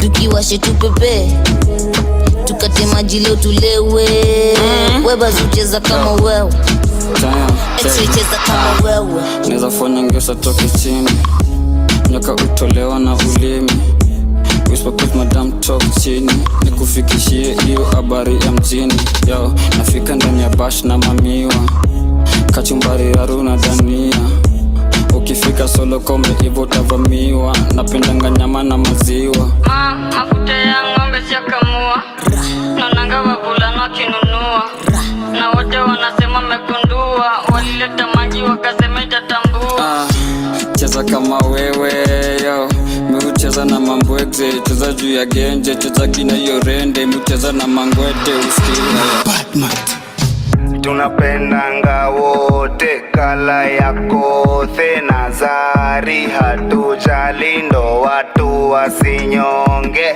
Tukiwashe tupepe. Tukate maji leo tulewe. Weba zucheza kama wewe. X-ray cheza kama wewe. Neza fanya ngesa toke chini. Nyoka utolewa na ulimi. Whisper put madam talk chini. Nikufikishie hiyo habari ya mjini. Yo, nafika ndani ya bash na mamiwa. Kachumbari haruna dania. Ukifika solo kome hivo tavamiwa. Napendanga nyama na maziwa. Mafuta ya ng'ombe siakamua. Naonanga wavulana wakinunua. Na wote wanasema mekundua. Walileta maji wakasema itatambua. Cheza kama wewe yo. Miucheza na mambweze. Cheza juu ya genje. Cheza kina yorende. Miucheza na mangwete usikia. Batmat. Tunapendanga wote kala ya kothe na zari. Hatujali ndo watu wasinyonge.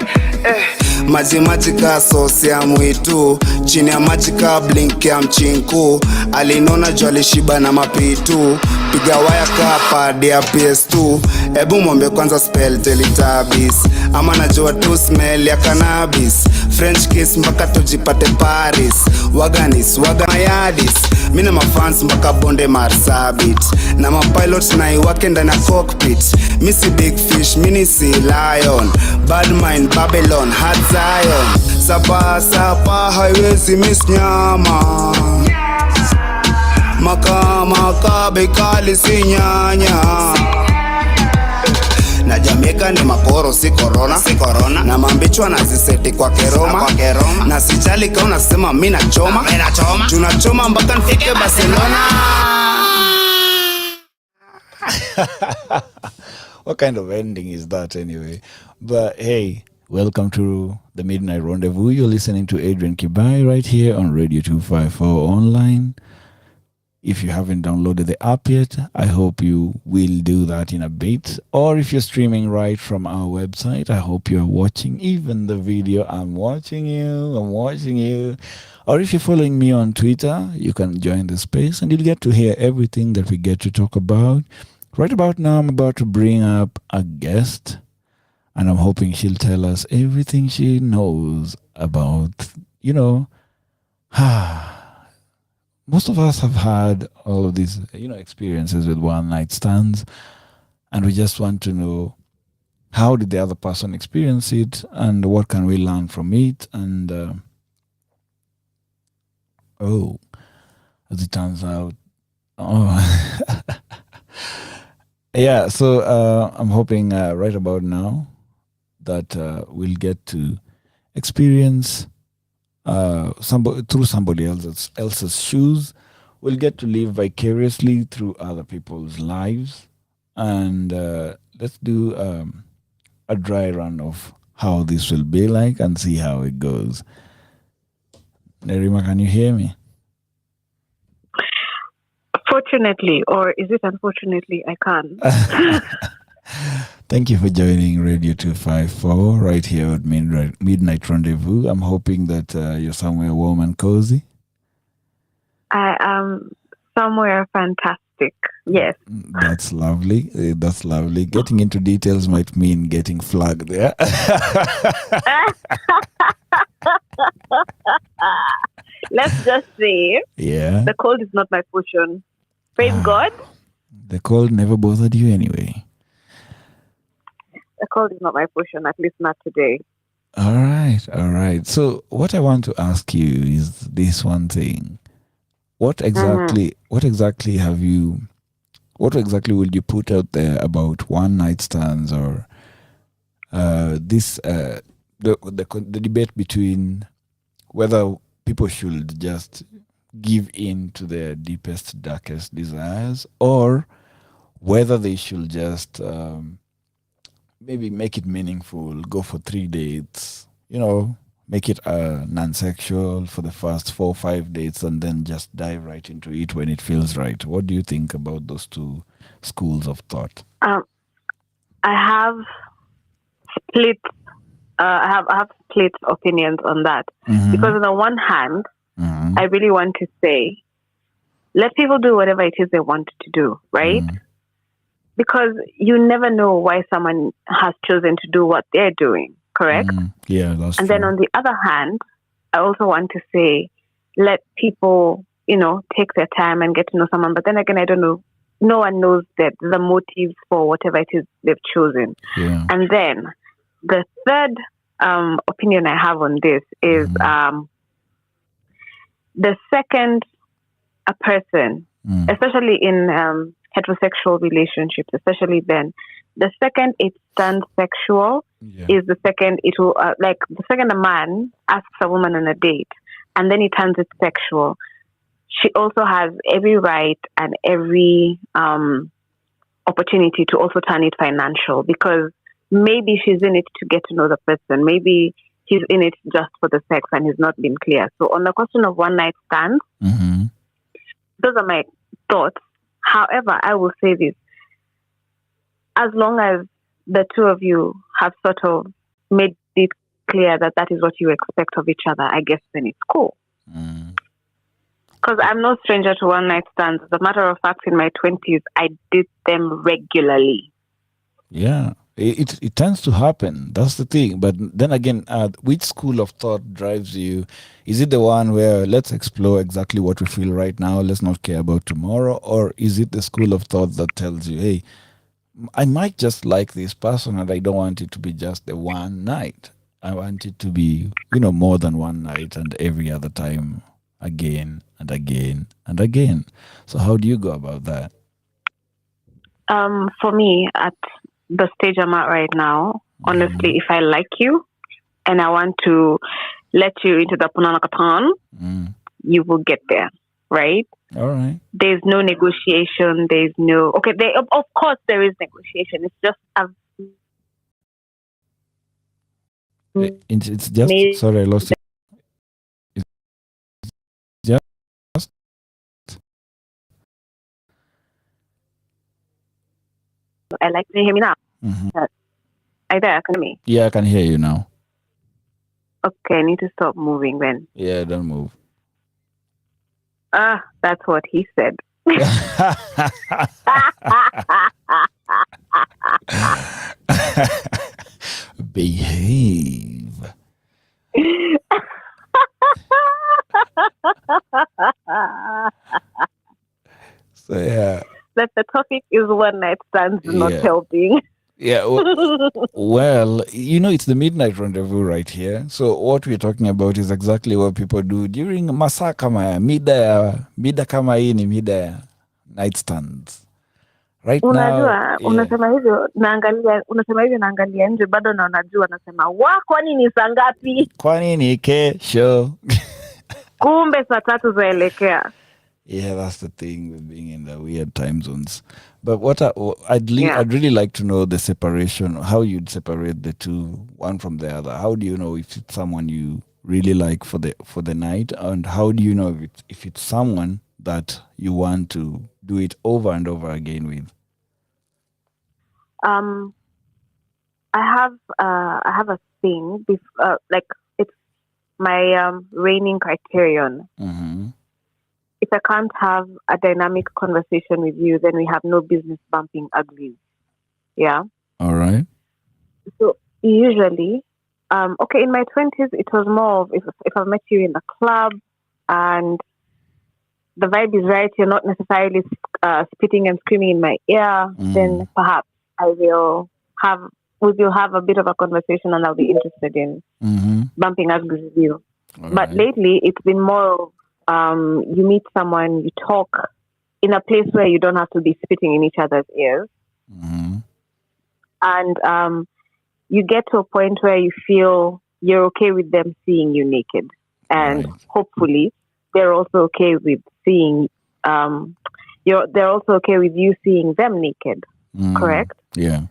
Maji maji ka sosi ya mwitu. Chini ya maji ka blink ya mchinku. Alinona jwali shiba na mapitu. Piga waya ka padi ya PS2. Ebu mwombe kwanza spell Teletubbies. Ama najua tu smell ya cannabis. French kiss mpaka tujipate Paris. Waganis, waganayadis. Mina mafans mpaka bonde marsabit. Na mapilot na iwake ndani ya cockpit. Missy big fish, mini sea lion. Bad mind, Babylon, hard Zion. Sapa, sapa, haiwezi miss nyama. Maka, bekali si nyanya. Na Jamaica ni makoro si corona. Na mambichwa na ziseti kwa keroma. Na sijali ka unasema mina choma. Tunachoma mpaka nifike Barcelona. What kind of ending is that anyway? But hey, welcome to the Midnight Rendezvous. You're listening to Adrian Kibai right here on Radio 254 online. If you haven't downloaded the app yet, I hope you will do that in a bit. Or if you're streaming right from our website, I hope you're watching even the video. I'm watching you. I'm watching you. Or if you're following me on Twitter, you can join the space and you'll get to hear everything that we get to talk about. Right about now, I'm about to bring up a guest, and I'm hoping she'll tell us everything she knows about, most of us have had all of these, experiences with one night stands, and we just want to know how did the other person experience it, and what can we learn from it, and as it turns out, yeah. So I'm hoping right about now that we'll get to experience through somebody else's shoes. We'll get to live vicariously through other people's lives. And let's do a dry run of how this will be like and see how it goes. Nerima, can you hear me? Fortunately, or is it unfortunately, I can. Thank you for joining Radio 254 right here at Midnight Rendezvous. I'm hoping that you're somewhere warm and cozy. I am somewhere fantastic. Yes. That's lovely. That's lovely. Getting into details might mean getting flagged there. Let's just say, the cold is not my portion. Praise God. The cold never bothered you anyway. The cold is not my portion, at least not today. All right. So what I want to ask you is this one thing. What exactly would you put out there about one night stands, or this the debate between whether people should just give in to their deepest, darkest desires, or whether they should just maybe make it meaningful, go for 3 dates, make it non-sexual for the first 4 or 5 dates, and then just dive right into it when it feels right. What do you think about those two schools of thought? I have split. I have split opinions on that, because on the one hand, I really want to say, let people do whatever it is they want to do, right? Because you never know why someone has chosen to do what they're doing, correct? Yeah, that's and true. then on the other hand, I also want to say, let people, take their time and get to know someone. But then again, I don't know. No one knows the motives for whatever it is they've chosen. Yeah. And then the third opinion I have on this is the second a person, especially in heterosexual relationships, especially then, the second it turns sexual is the second it will, the second a man asks a woman on a date and then he turns it sexual, she also has every right and every opportunity to also turn it financial, because maybe she's in it to get to know the person. Maybe he's in it just for the sex and he's not been clear. So on the question of one night stands, those are my thoughts. However, I will say this. As long as the two of you have sort of made it clear that that is what you expect of each other, I guess then it's cool. Because I'm no stranger to one night stands. As a matter of fact, in my 20s, I did them regularly. Yeah, it tends to happen. That's the thing. But then again, which school of thought drives you? Is it the one where let's explore exactly what we feel right now, let's not care about tomorrow? Or is it the school of thought that tells you, hey, I might just like this person and I don't want it to be just the one night. I want it to be, more than one night and every other time again and again and again. So how do you go about that? For me, at the stage I'm at right now, honestly, if I like you and I want to let you into the Punanakatan, you will get there, right? All right. There's no negotiation. There's no... Okay, of course there is negotiation. It's just... It's just... Sorry, I lost it. It's just... I like to hear me now. Mhm. Are you there? Can you hear me? Yeah, I can hear you now. Okay, I need to stop moving then. Yeah, don't move. That's what he said. Behave. So yeah. That the topic is one night stands not Yeah. helping. Yeah. Well, it's the midnight rendezvous right here. So what we're talking about is exactly what people do during masaa kama ya mida kama hii ni mida ya night stands. Right Unajua, now, unasema hivyo naangalia nje bado na unajua nasema kwani ni saa ngapi? kwani ni kesho? Kumbe saa 3 zaelekea. Yeah, that's the thing with being in the weird time zones. But I'd really like to know the separation, how you'd separate the two, one from the other. How do you know if it's someone you really like for the night, and how do you know if it's someone that you want to do it over and over again with? I have a thing, like it's my reigning criterion. Mm-hmm. If I can't have a dynamic conversation with you, then we have no business bumping uglies. Yeah. All right. So usually, in my 20s, it was more of if I met you in a club and the vibe is right, you're not necessarily spitting and screaming in my ear, then perhaps we will have a bit of a conversation and I'll be interested in bumping uglies with you. All But right. lately, it's been more of you meet someone, you talk in a place where you don't have to be spitting in each other's ears. And you get to a point where you feel you're okay with them seeing you naked. And hopefully they're also okay with seeing, they're also okay with you seeing them naked. Correct? Yeah.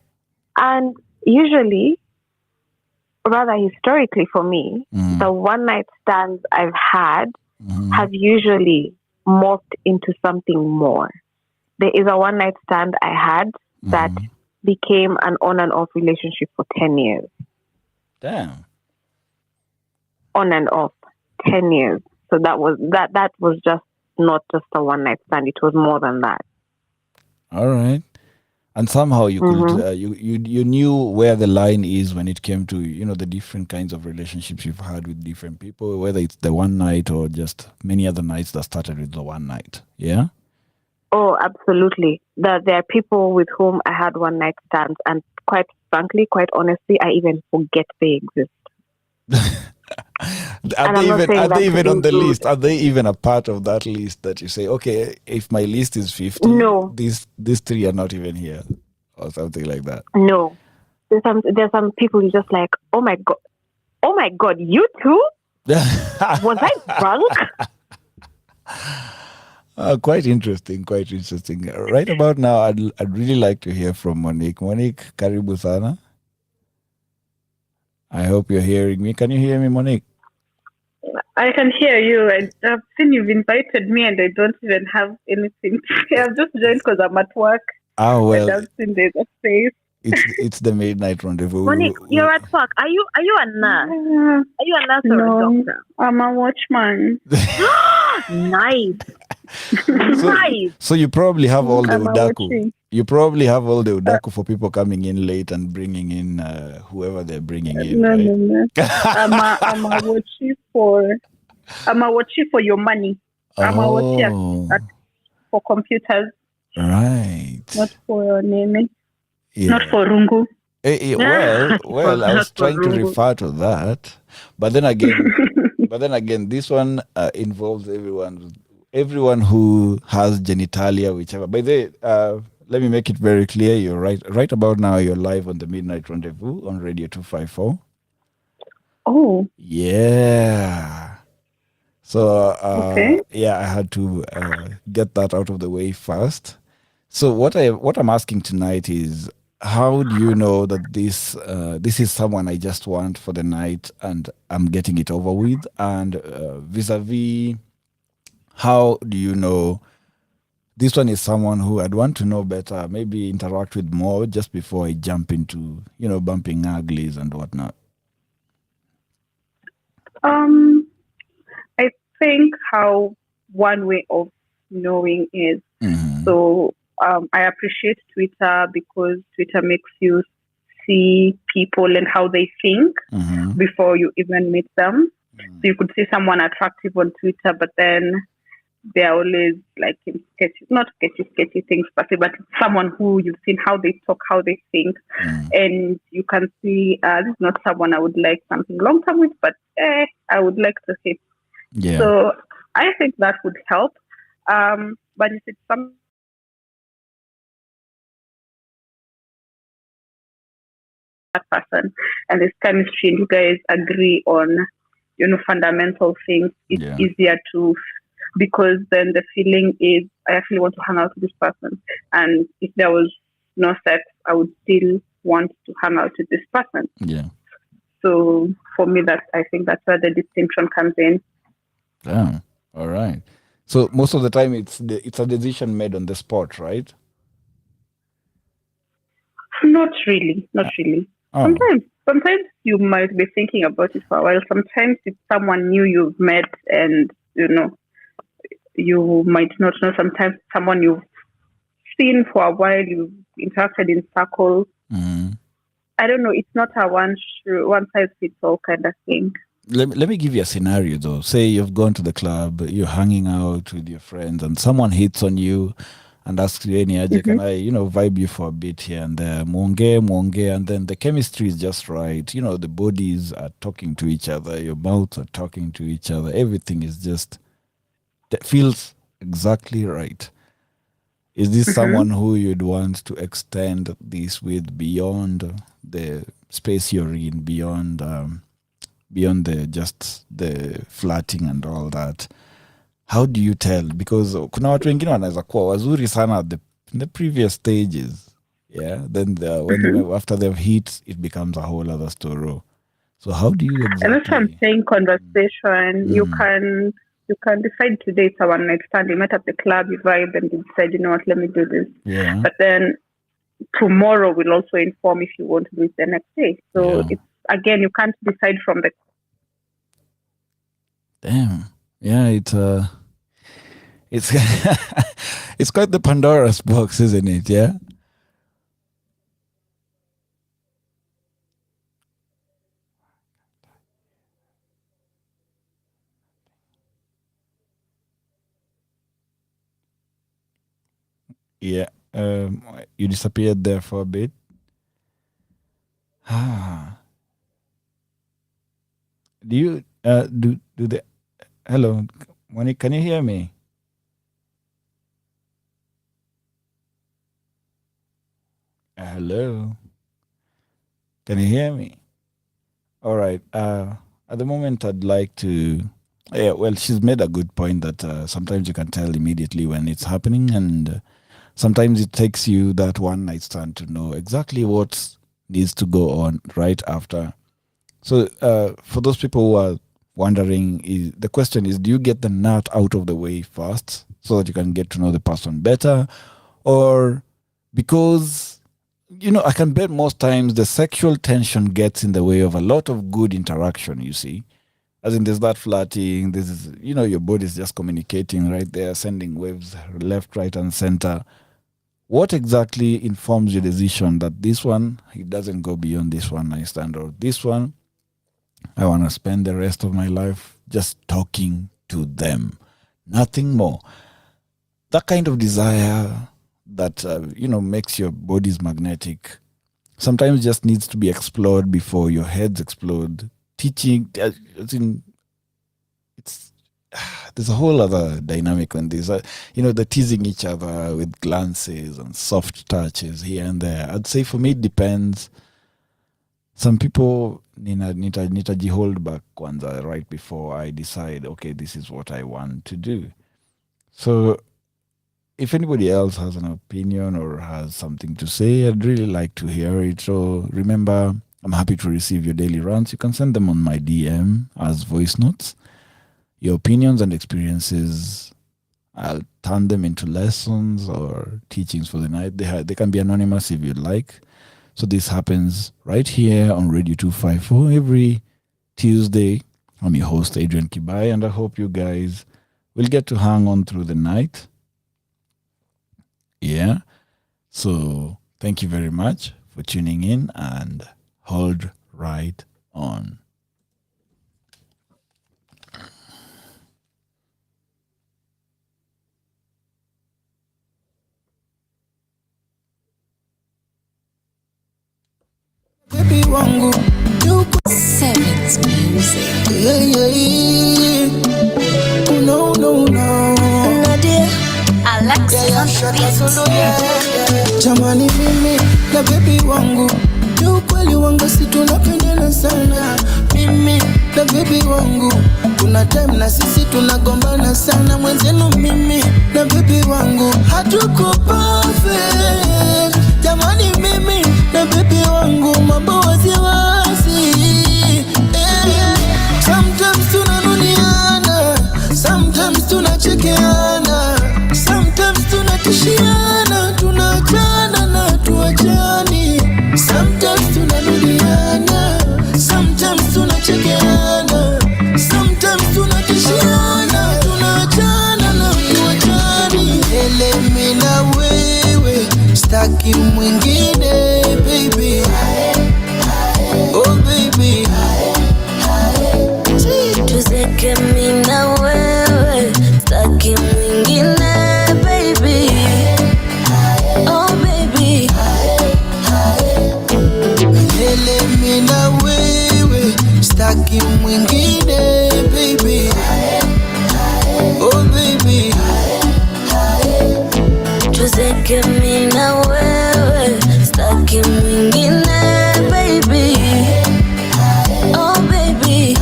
And usually, rather historically for me, the one night stands I've had have usually morphed into something more. There is a one night stand I had that became an on and off relationship for 10 years. Damn. On and off, 10 years. So that was just not just a one night stand. It was more than that. All right. And somehow you could you knew where the line is when it came to the different kinds of relationships you've had with different people, whether it's the one night or just many other nights that started with the one night. Yeah. Oh, absolutely. There are people with whom I had one night stands, and quite frankly, quite honestly, I even forget they exist. Are they even on the list? Are they even a part of that list that you say, okay, if my list is 50, no, these 3 are not even here, or something like that? No. There's some people you're just like, oh my god, you too? Was I drunk? Quite interesting. Right about now, I'd really like to hear from Monique. Monique, karibu sana. I hope you're hearing me. Can you hear me, Monique? I can hear you. I've seen you've invited me and I don't even have anything to say. I've just joined because I'm at work. Oh, well. And I've seen there's a space. It's the midnight rendezvous. Monique, you're at work. Are you a nurse? Are you a nurse or a doctor? I'm a watchman. Nice. Nice. So you probably have all the I'm udaku. watching. You probably have all the udaku for people coming in late and bringing in whoever they're bringing in. No, right? no. I'm a watchie for your money. I'm a watchie for computers. Right. Not for your name. Yeah. Not for rungu. Well, I was trying to refer to that, but then again, this one involves everyone who has genitalia, whichever. By the way, let me make it very clear. You're right. Right about now, you're live on the Midnight Rendezvous on Radio 254. Oh. Yeah. So, okay. Yeah, I had to get that out of the way first. So what I'm asking tonight is, how do you know that this is someone I just want for the night and I'm getting it over with? And vis-a-vis, how do you know this one is someone who I'd want to know better, maybe interact with more just before I jump into, bumping uglies and whatnot? I think how one way of knowing is so I appreciate Twitter because Twitter makes you see people and how they think before you even meet them. So you could see someone attractive on Twitter, but then they're always like in sketchy things, but someone who you've seen how they talk, how they think, and you can see this is not someone I would like something long term with, but I would like to hit. Yeah. So I think that would help. But if it's some person and there's chemistry and you guys agree on fundamental things, it's easier to, because then the feeling is I actually want to hang out with this person, and if there was no sex I would still want to hang out with this person. Yeah. So for me, I think that's where the distinction comes in. Oh, all right. So most of the time it's a decision made on the spot, right? Not really. Oh. Sometimes you might be thinking about it for a while. Sometimes it's someone new you've met and, you might not know. Sometimes someone you've seen for a while, you've interacted in circles. I don't know. It's not a one size fits all kind of thing. Let me give you a scenario though. Say you've gone to the club, you're hanging out with your friends, and someone hits on you and asks you, "Any aje, can I, vibe you for a bit here and there, mwonge," and then the chemistry is just right. The bodies are talking to each other, your mouths are talking to each other. Everything is just feels exactly right. Is this someone who you'd want to extend this with beyond the space you're in, beyond the flirting and all that? How do you tell? Because kuna watu wengine wanaweza kuwa wazuri sana at the previous stages, then after they've hit, it becomes a whole other story. So how do you exactly? And that's what I'm saying, conversation. You can decide today it's a one night stand. You met at the club, you vibe, and you decide, you know what, let me do this. Yeah. But then tomorrow will also inform if you want to do it the next day. So it's, again, you can't decide from the. Damn. Yeah, it's it's quite the Pandora's box, isn't it? Yeah. Yeah. You disappeared there for a bit. Do you do the hello, Monique, can you hear me? Hello. Can you hear me? All right. At the moment I'd like to she's made a good point that sometimes you can tell immediately when it's happening, and sometimes it takes you that one night stand to know exactly what needs to go on right after. So for those people who are wondering, the question is, do you get the nut out of the way first so that you can get to know the person better? Or because, I can bet most times the sexual tension gets in the way of a lot of good interaction, you see. As in, there's that flirting, this is, your body's just communicating right there, sending waves left, right, and center. What exactly informs your decision that this one, it doesn't go beyond this one night stand, or this one, I want to spend the rest of my life just talking to them, nothing more? That kind of desire that, makes your bodies magnetic sometimes just needs to be explored before your heads explode. Teaching, there's a whole other dynamic on this. The teasing each other with glances and soft touches here and there. I'd say for me it depends. Some people nitajihold back kwanza right before I decide, okay, this is what I want to do. So if anybody else has an opinion or has something to say, I'd really like to hear it. So remember, I'm happy to receive your daily rants. You can send them on my DM as voice notes. Your opinions and experiences I'll turn them into lessons or teachings for the night. They can be anonymous if you like. So this happens right here on Radio 254 every Tuesday. I'm your host, Adrian Kibai, and I hope you guys will get to hang on through the night. Yeah. So thank you very much for tuning in, and hold right on. Baby wangu yuko Sevens music. Yeah, yeah, yeah. No, no, no. Nadia, Alexis on the beat. Jamani mimi na baby wangu ni ukweli wangu, si tunapendana sana. Mimi na baby wangu kuna time na sisi tunagombana sana. Mwenzenu mimi na baby wangu hatuko perfect. Jamani mimi na baby wangu mambo wasiwasi. Sometimes tunanuniana, sometimes tunachekeana, sometimes tunatishiana, tunaachana na tuachani. Sometimes tunanuniana, sometimes tunachekeana, sometimes tunatishiana, tunaachana na tuachani. Mimi na wewe staki mwingine baby. Oh baby, tuzeke mimi na wewe, staki mwingine baby. Oh baby, mimi na wewe staki mwingine baby. Oh baby, tuzeke mimi na wewe, staki mwingine baby. Oh baby,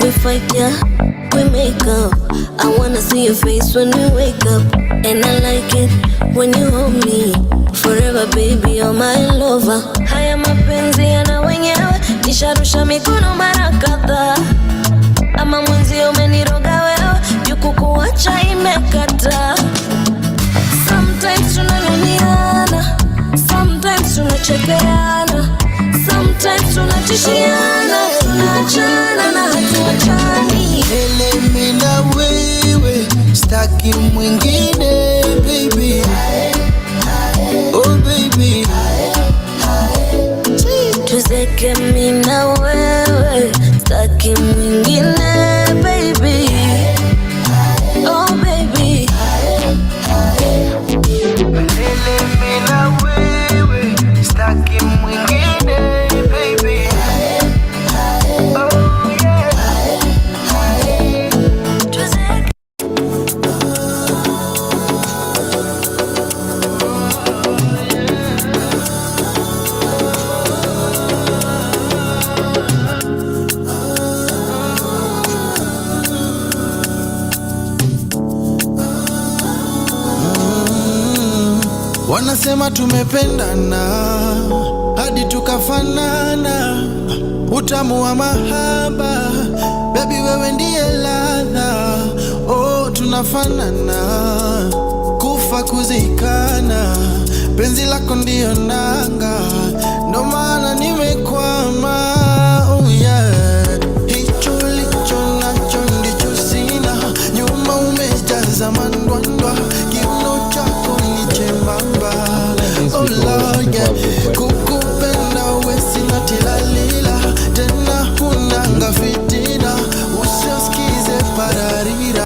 we fight, yeah, we make up. I wanna see your face when we wake up, and I like it when you hold me forever, baby, you're my lover. Haya mapenzi yana wenyewe, nisharusha mikono mara kadhaa. Ama mwenzi umeniroga wewe, juku kuacha imekata. Sometimes tunanuniana, sometimes tunachekeana, sometimes tunatishiana, tunaachana na hatuachani. mimi na wewe staki mwingine baby. Oh baby, tuzeke mimi na wewe, staki mwingine baby. Oh baby, mimi na wewe staki mwingine baby. Oh yeah. Wanasema tumependana hadi tukafanana, utamu wa mahaba, baby wewe ndiye ladha. Oh tunafanana, kufa kuzikana, penzi lako ndio nanga, ndo maana nimekwama. Oh yeah, hicho licho nacho ndicho sina, nyuma umejaza mandwandwa, kiuno chako ni chembamba. Oh Lord, yeah, kukupenda we sina tilalila, tena hunanga fitina, usiosikize pararira.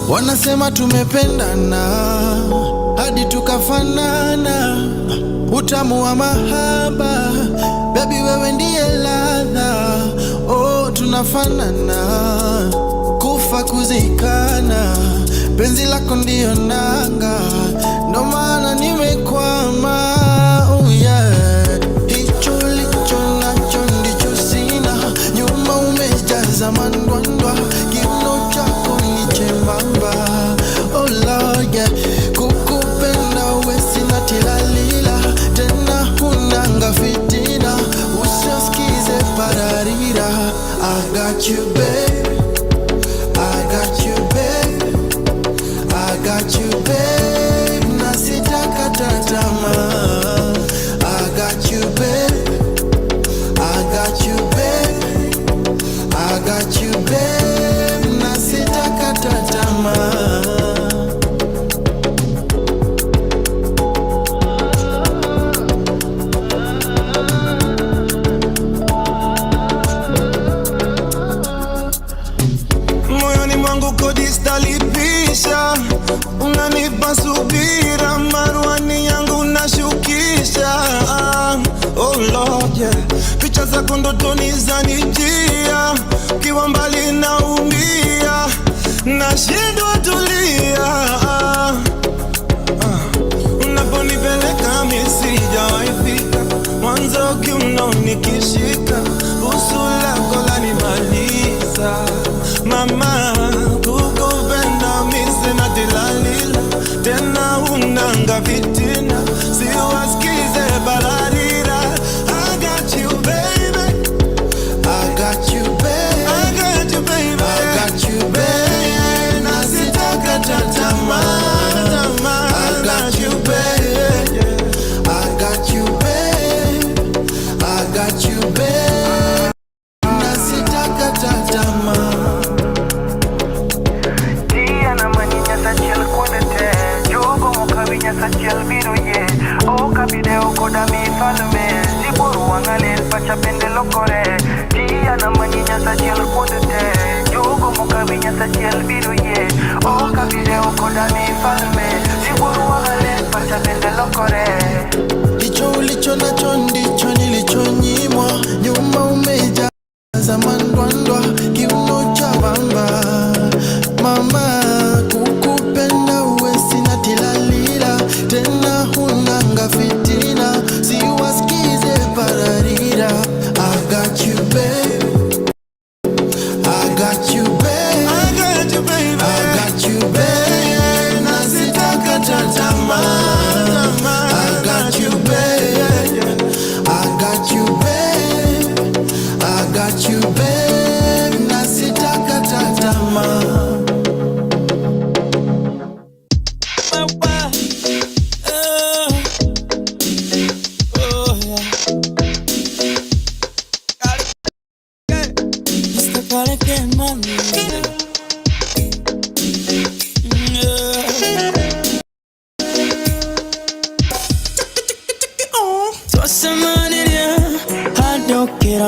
Wanasema tumependana hadi tukafanana, utamu wa mahaba, baby wewe ndiye ladha. Oh tunafanana, kufa kuzikana, penzi lako ndio nanga, ndo maana nimekwama. Oh yeah, hicho licho nacho ndicho sina, oh Lord, yeah. Picha zako ndotoni zanijia, kiwa mbali naumia, nashindwa tulia. Unaponipeleka mimi sijawahi fika, mwanzo kiuno nikishika, busu lako lanimaliza. Mama, kukupenda mimi sina tilalila, tena unanga fitina, siwasikize balarira. I got you baby, I got you baby, I got you baby, I got you baby, nasitaka tatamani. I got you baby, I got you baby, I got you baby, nasitaka tatamani. Diana maninya sachiel kundete, jogo mokawinya sachiel biro ye. O kabide okoda mi falme, siboru wangalel pacha pende lokore. Diana maninya sachiel kundete, jogo mokawinya sachiel biro ye. O kabide okoda mi falme, siboru wangalel pacha pende lokore. Licho ulicho nacho ndicho nilichonyimwa, nyuma umejaza mandwandwa, kiuno cha bamba. Mama, kukupenda uwe sina tilalila, tena hunanga fitina, siwasikize pararira. I got you babe, I got you babe, I got you baby, I got you babe, nasitaka tatamani. I got you babe, I got you babe, I got you babe, nasitaka tatamani.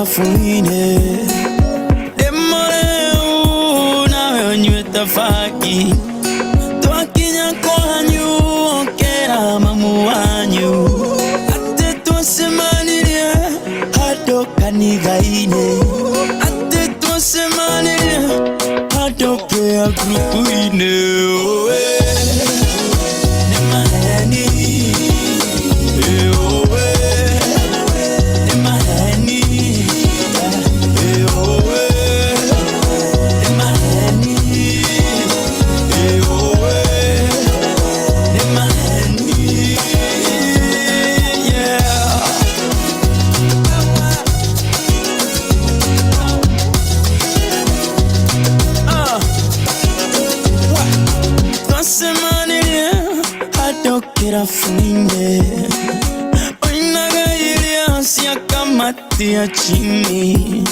Fuine demore una onyueta faki twakinya kwanyu okera mamu wanyu ate twasemanirie hado kanigaine ate twasemanirie hado kea grupuine Fuine oinaga ilia siaka matia chini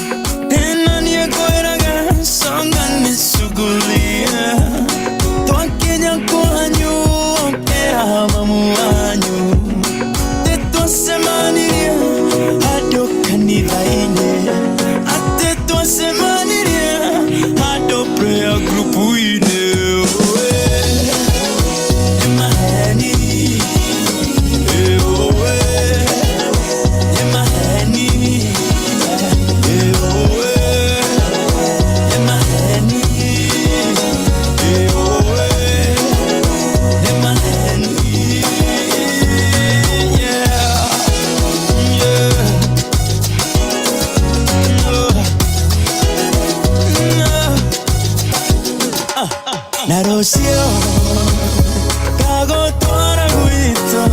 tena niekoeraga songa nisugulia twakenya kwanyu okera mamu wanyu tetwasemaniria hado kanithaine ate twasemaniria hado prayer group ine. Narosio kago tora guito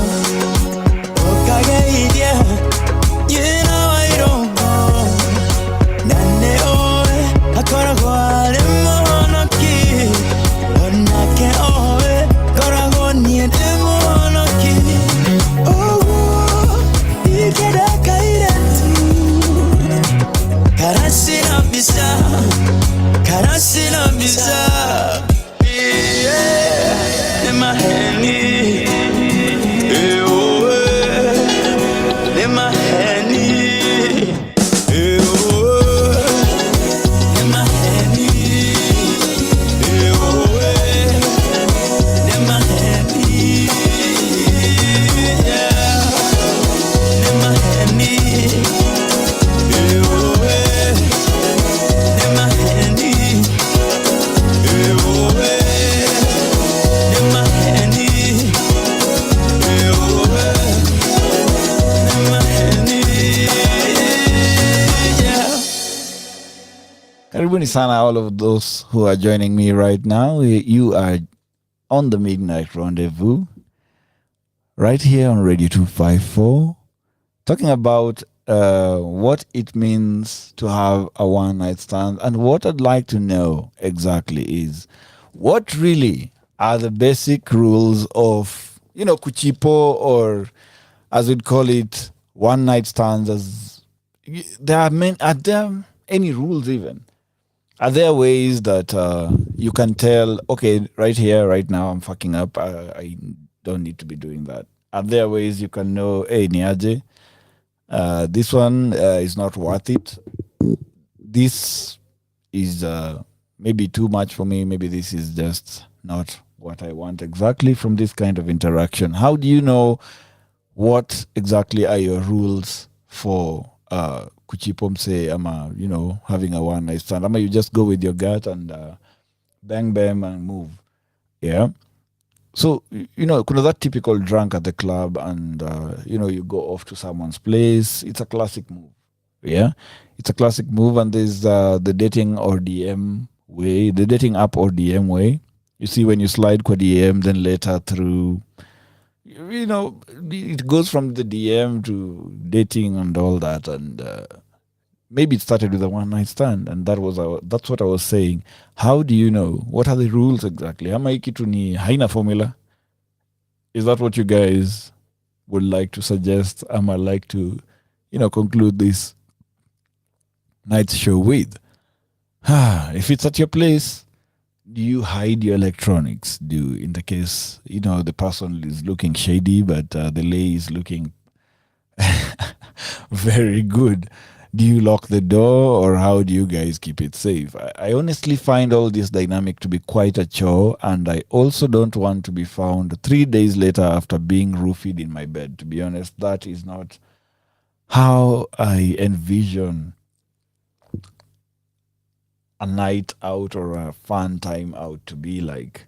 okage idia yena wairongo nane oe akora gwale monoki onake oe kora gonie de monoki oh ikeda kairetu karasina bisa my handy, in my handy, in my handy, in my handy, yeah, in my handy. Karibuni sana, all of those who are joining me right now. You are on the Midnight Rendezvous, right here on Radio 254, talking about what it means to have a one-night stand. And what I'd like to know exactly is, what really are the basic rules of, kuchipo, or as we'd call it, one-night stands? Are there any rules even? Are there ways that you can tell, okay, right here, right now, I'm fucking up. I don't need to be doing that. Are there ways you can know, hey, niaje, this one is not worth it. This is maybe too much for me. Maybe this is just not what I want exactly from this kind of interaction. How do you know what exactly are your rules for kuchipomse, ama, having a one night stand? Ama you just go with your gut and bang bang and move. Yeah. So, kuna that typical drunk at the club and, you go off to someone's place. It's a classic move. Yeah. It's a classic move. And there's the dating or DM way, the dating app or DM way. You see, when you slide kwa DM, then later through, it goes from the DM to dating and all that. And maybe it started with a one-night stand. And that's what I was saying. How do you know? What are the rules exactly? Ama ikitu ni haina formula? Is that what you guys would like to suggest? Ama like to, conclude this night's show with? If it's at your place, do you hide your electronics? In the case, the person is looking shady, but the lay is looking very good. Do you lock the door, or how do you guys keep it safe? I honestly find all this dynamic to be quite a chore, and I also don't want to be found 3 days later after being roofied in my bed. To be honest, that is not how I envision a night out or a fun time out to be like.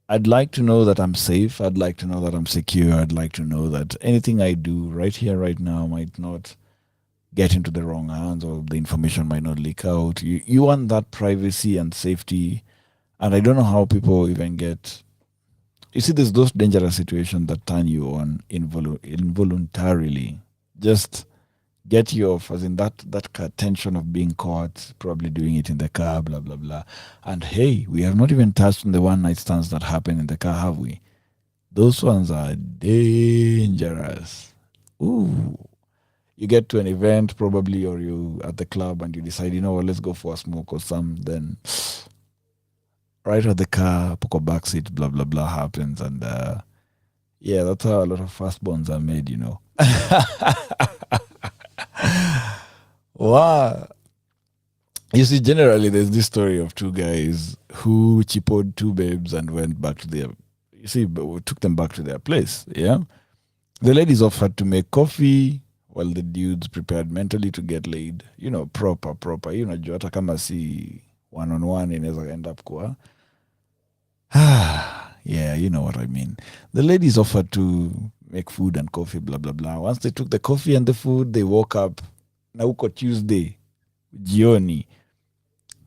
I'd like to know that I'm safe. I'd like to know that I'm secure. I'd like to know that anything I do right here, right now might not get into the wrong hands, or the information might not leak out. You want that privacy and safety. And I don't know how people even get... You see, there's those dangerous situations that turn you on involuntarily. Just get you off, as in that tension of being caught, probably doing it in the car, blah, blah, blah. And hey, we have not even touched on the one-night stands that happen in the car, have we? Those ones are dangerous. Ooh. You get to an event, probably, or you at the club, and you decide, let's go for a smoke or some. Then right at the car, poco backseat, blah, blah, blah happens. And that's how a lot of firstborns are made, Wow. You see, generally, there's this story of two guys who chipoed two babes and went back to took them back to their place, yeah? The ladies offered to make coffee while the dudes prepared mentally to get laid. Proper. Juu hata kama si one-on-one, inaweza end up kwa... Yeah, you know what I mean. The ladies offered to make food and coffee, blah, blah, blah. Once they took the coffee and the food, they woke up na uko Tuesday, jioni,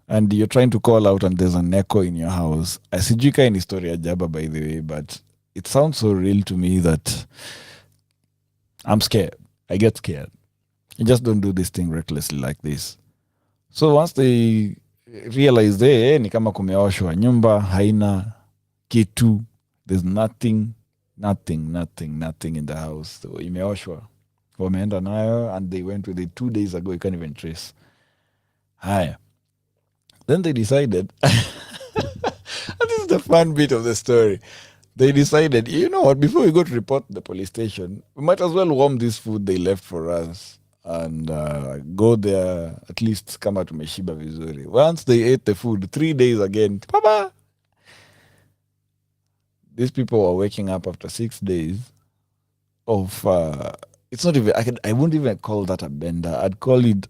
and you're trying to call out and there's an echo in your house. Sijui ka ni story ya jaba, by the way, but it sounds so real to me that I'm scared. I get scared. You just don't do this thing recklessly like this. So once they realize ni kama kumeoshwa, nyumba haina kitu, there's nothing in the house. So imeoshwa, wameenda nayo, and they went with it 2 days ago. You can't even trace. Haya. Then they decided, and this is the fun bit of the story. They decided, you know what, before we go to report the police station, we might as well warm this food they left for us and go there, at least kama tumeshiba vizuri. Once they ate the food, 3 days again, Papa! These people were waking up after 6 days of, it's not even, I wouldn't even call that a bender. I'd call it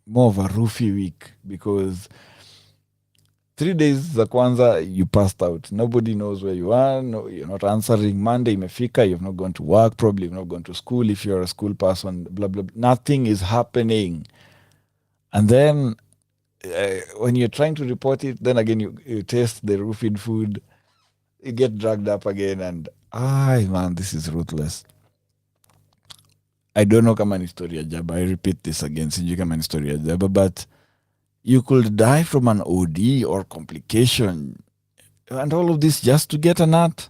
more of a roofie week, because 3 days za kwanza, you passed out. Nobody knows where you are. No, you're not answering. Monday imefika, you've not gone to work, probably you've not gone to school if you're a school person, blah, blah, blah. Nothing is happening. And then when you're trying to report it, then again you taste the roofied food, you get dragged up again, and man, this is ruthless. I don't know kama ni story ya jaba. I repeat this again, sijui kama ni story ya jaba, but you could die from an OD or complication, and all of this just to get a nut.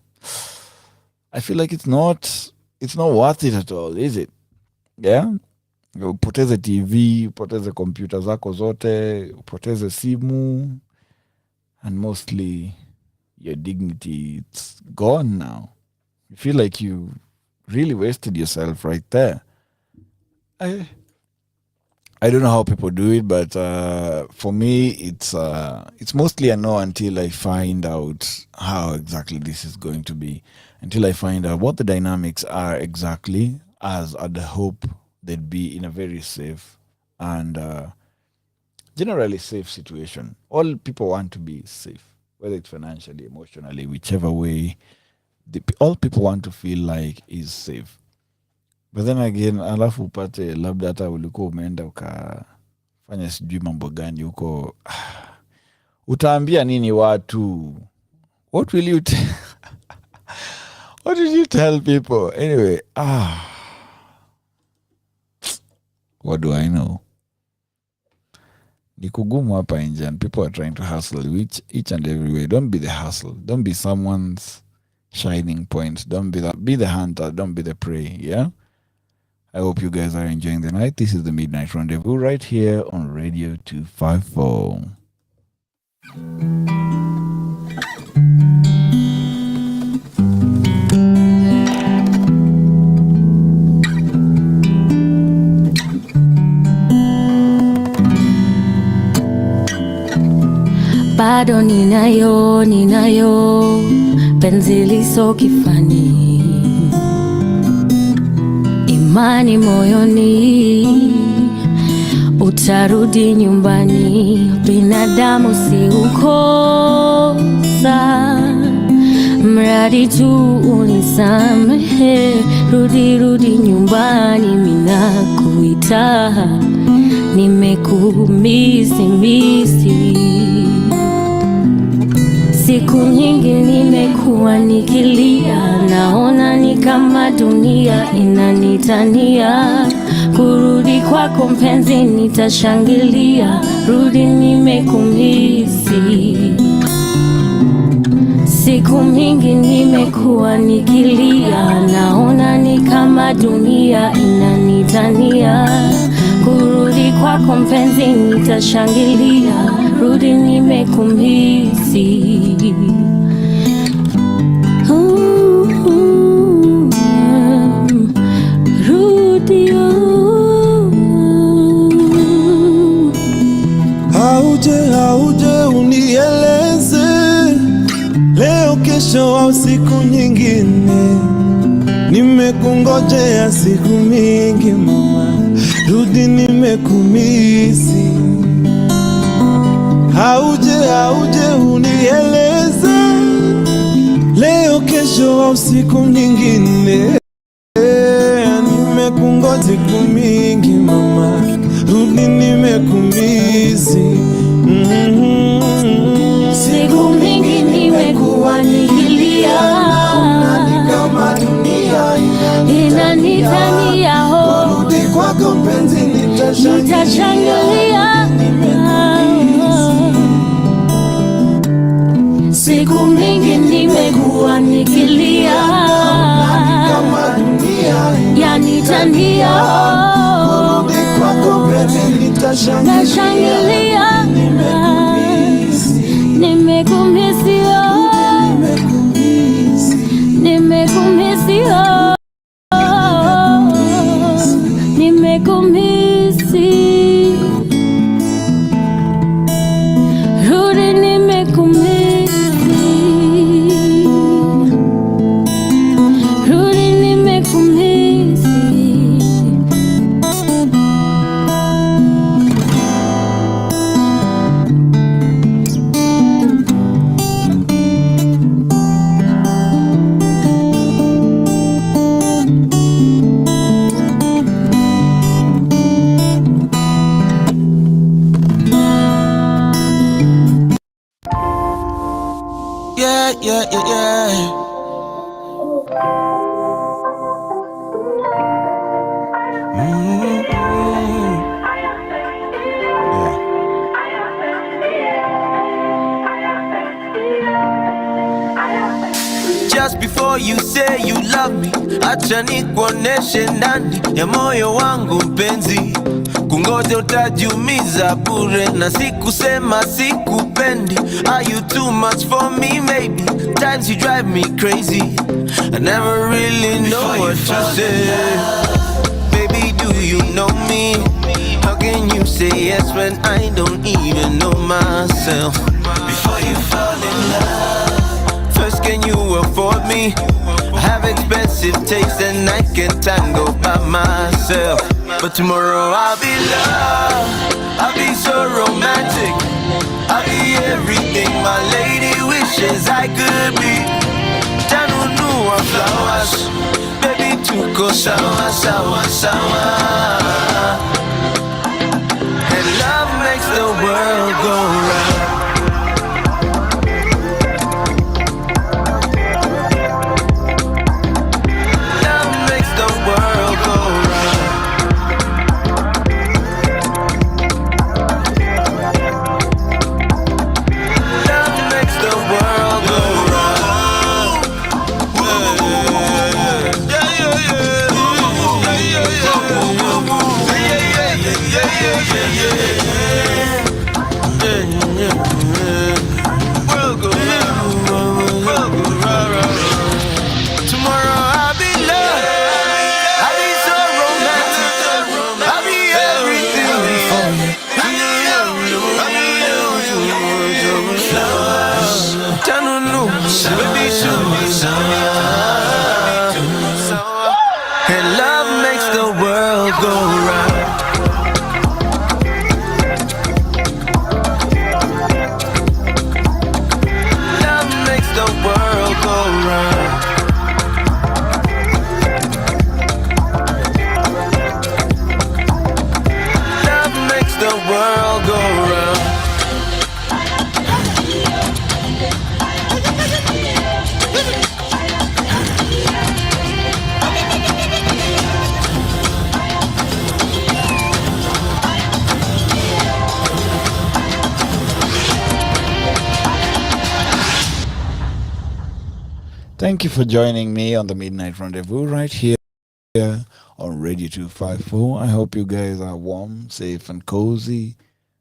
I feel like it's not worth it at all, is it? Yeah? Upoteze TV, upoteze kompyuta zako zote, upoteze simu, and mostly your dignity, it's gone now. You feel like you really wasted yourself right there. I don't know how people do it, but for me, it's mostly a no until I find out how exactly this is going to be. Until I find out what the dynamics are exactly, as I'd hope they'd be in a very safe and generally safe situation. All people want to be safe, whether it's financially, emotionally, whichever way. All people want to feel like is safe. But then again, alafu upate labda hata ulikuwa umeenda ukafanya sijui mambo gani huko, utaambia nini watu? What will you what did you tell people? Anyway, what do I know? Ni kugumu hapa nje, and people are trying to hustle each and every way. Don't be the hustle. Don't be someone's shining point. Don't be the hunter. Don't be the prey. Yeah? I hope you guys are enjoying the night. This is the Midnight Rendezvous right here on Radio 254. Bado ninayo penzi liso kifani, imani moyoni, utarudi nyumbani. Binadamu si ukosa, mradi tu unisamehe. Rudi nyumbani, minakuita, nimekumisi. Siku nyingi nimekuwa nikilia, naona ni kama dunia inanitania. Kurudi kwako mpenzi nitashangilia, rudi nimekumisi. Siku mingi nimekuwa nikilia, naona ni kama dunia inanitania. Kurudi kwako mpenzi nitashangilia, rudi nimekumisi. Rudi Hauje unieleze leo, kesho au siku nyingine. Nimekungojea siku mingi mama, rudi nimekumisi. Hauje unieleze leo, kesho au siku nyingine. Nimekungoja siku mingi mama, rudi nimekumisi. Siku mingi nimekuwa nikilia, kama dunia inanitania. Rudi kwako mpenzi nitashangilia. Siku mingi nimekuwa nikilia, kama dunia yanitania. Rudi kwako mpenzi nitashangilia. Nimekumisi, rudi nimekumisi, rudi nimekumisi. Yeah, yeah, yeah, yeah. Just before you say you love me, acha nikuoneshe ndani ya moyo wangu mpenzi. Kungoja utajiumiza bure, na sikusema sikupendi. Are you too much for me? Maybe times you drive me crazy. I never really know what to say. Baby, do you know me? How can you say yes when I don't even know myself? Before you fall in love, first can you afford me? I have expensive taste and I can't tango by myself. But tomorrow I'll be loved, I'll be so romantic, I'll be everything my lady wishes I could be. Tanunua flowers, baby tuko sawa, sawa, sawa. And love makes the world go round. And love makes the world go round. Love makes the world go round. Love makes the world go round. Thank you for joining me on the Midnight Rendezvous right here on Radio 254. I hope you guys are warm, safe, and cozy.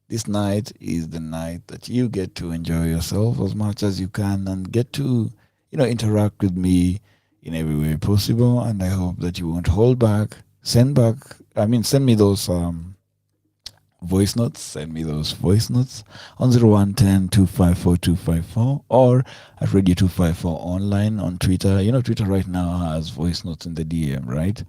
This night is the night that you get to enjoy yourself as much as you can and get to, interact with me in every way possible. And I hope that you won't hold back. Send me those voice notes. Send me those voice notes on 0110-254-254 or at Radio 254 online on Twitter. Twitter right now has voice notes in the DM, right?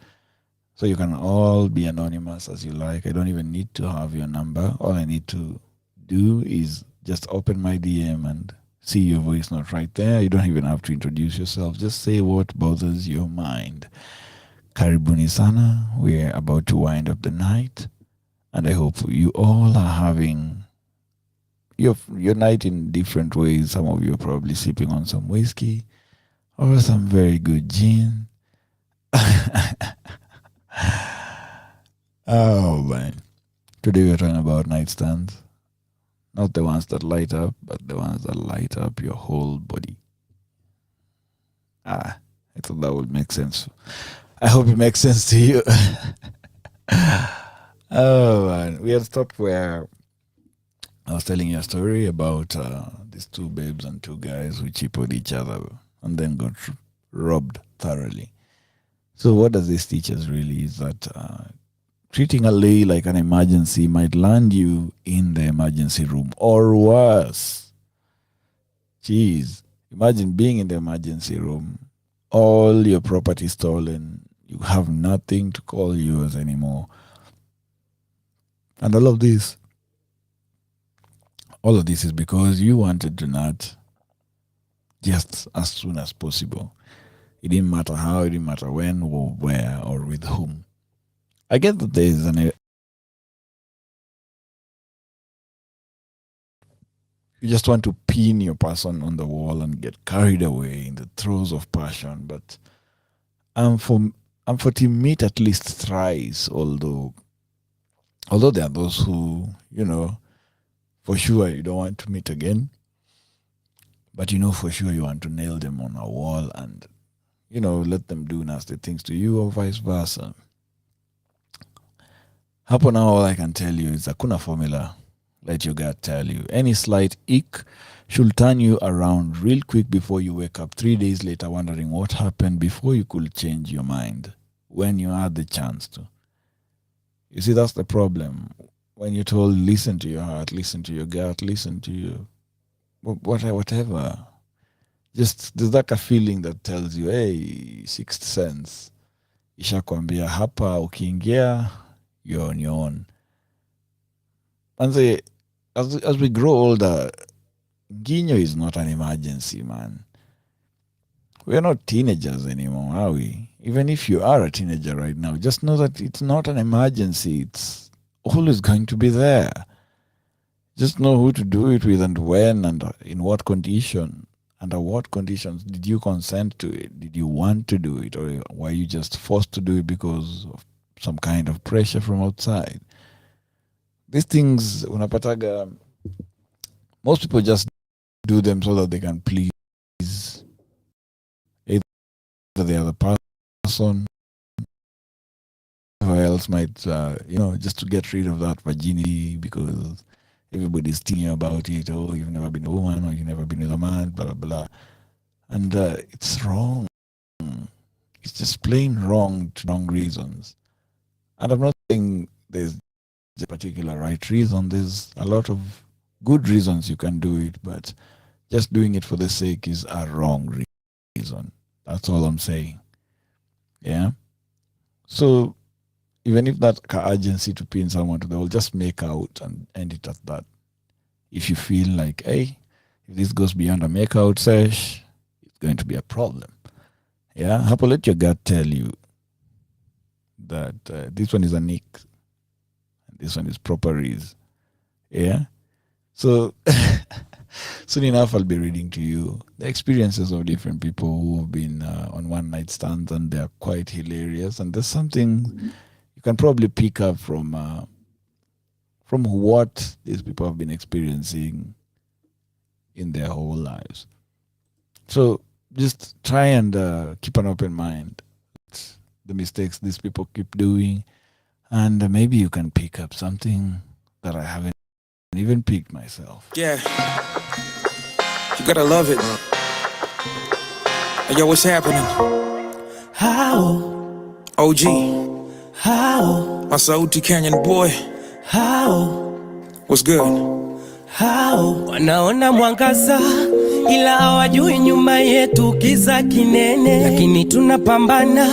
So you can all be anonymous as you like. I don't even need to have your number. All I need to do is just open my DM and see your voice note right there. You don't even have to introduce yourself. Just say what bothers your mind. Karibuni sana. We're about to wind up the night. And I hope you all are having your night in different ways. Some of you are probably sipping on some whiskey or some very good gin. Oh, man. Today we're talking about nightstands. Not the ones that light up, but the ones that light up your whole body. I thought that would make sense. I hope it makes sense to you. Oh, man. We had stopped where I was telling you a story about these two babes and two guys who cheated each other and then got robbed thoroughly. So what does this teach us really is that treating a lay like an emergency might land you in the emergency room or worse. Jeez, imagine being in the emergency room, all your property stolen, you have nothing to call yours anymore. And all of this is because you wanted to nut just as soon as possible. It didn't matter how, it didn't matter when or where or with whom. I get that there is you just want to pin your person on the wall and get carried away in the throes of passion. But I'm for team meet at least thrice, although there are those who, for sure you don't want to meet again, but for sure you want to nail them on a wall and, let them do nasty things to you or vice versa. Hapo now, all I can tell you is hakuna formula. Let your gut tell you. Any slight ick should turn you around real quick before you wake up 3 days later wondering what happened before you could change your mind when you had the chance to. You see, that's the problem. When you're told, listen to your heart, listen to your gut, listen to your whatever. Just there's like a feeling that tells you, hey, sixth sense. Ishakwambia hapa ukiingia, you're on your own. And as we grow older, Ginyo is not an emergency, man. We're not teenagers anymore, are we? Even if you are a teenager right now, just know that it's not an emergency. It's always going to be there. Just know who to do it with and when and in what condition. Under what conditions did you consent to it? Did you want to do it? Or were you just forced to do it because of some kind of pressure from outside? These things, unapataga, most people just do them so that they can please either the other person, whoever else might, just to get rid of that virginity because everybody's telling you about it. Oh, you've never been a woman, or you've never been with a man, blah, blah, blah. And it's wrong. It's just plain wrong to wrong reasons. And I'm not saying there's a particular right reason. There's a lot of good reasons you can do it, but just doing it for the sake is a wrong reason. That's all I'm saying. Yeah? So even if that urgency to pin someone to the wall, just make out and end it at that. If you feel like, hey, if this goes beyond a make out sesh, it's going to be a problem. Yeah? Hapo, let your gut tell you that this one is a nick. This one is proper reason. Yeah? So soon enough, I'll be reading to you the experiences of different people who have been on one night stands, and they're quite hilarious. And there's something you can probably pick up from what these people have been experiencing in their whole lives. So just try and keep an open mind. The mistakes these people keep doing, and maybe you can pick up something that I haven't even picked myself. Yeah, you gotta love it. Hey, yo, what's happening? How? OG. How? My Sauti Canyon boy. How? What's good? How? Wanaona mwangaza ila hawajui nyuma yetu kiza kinene, lakini tunapambana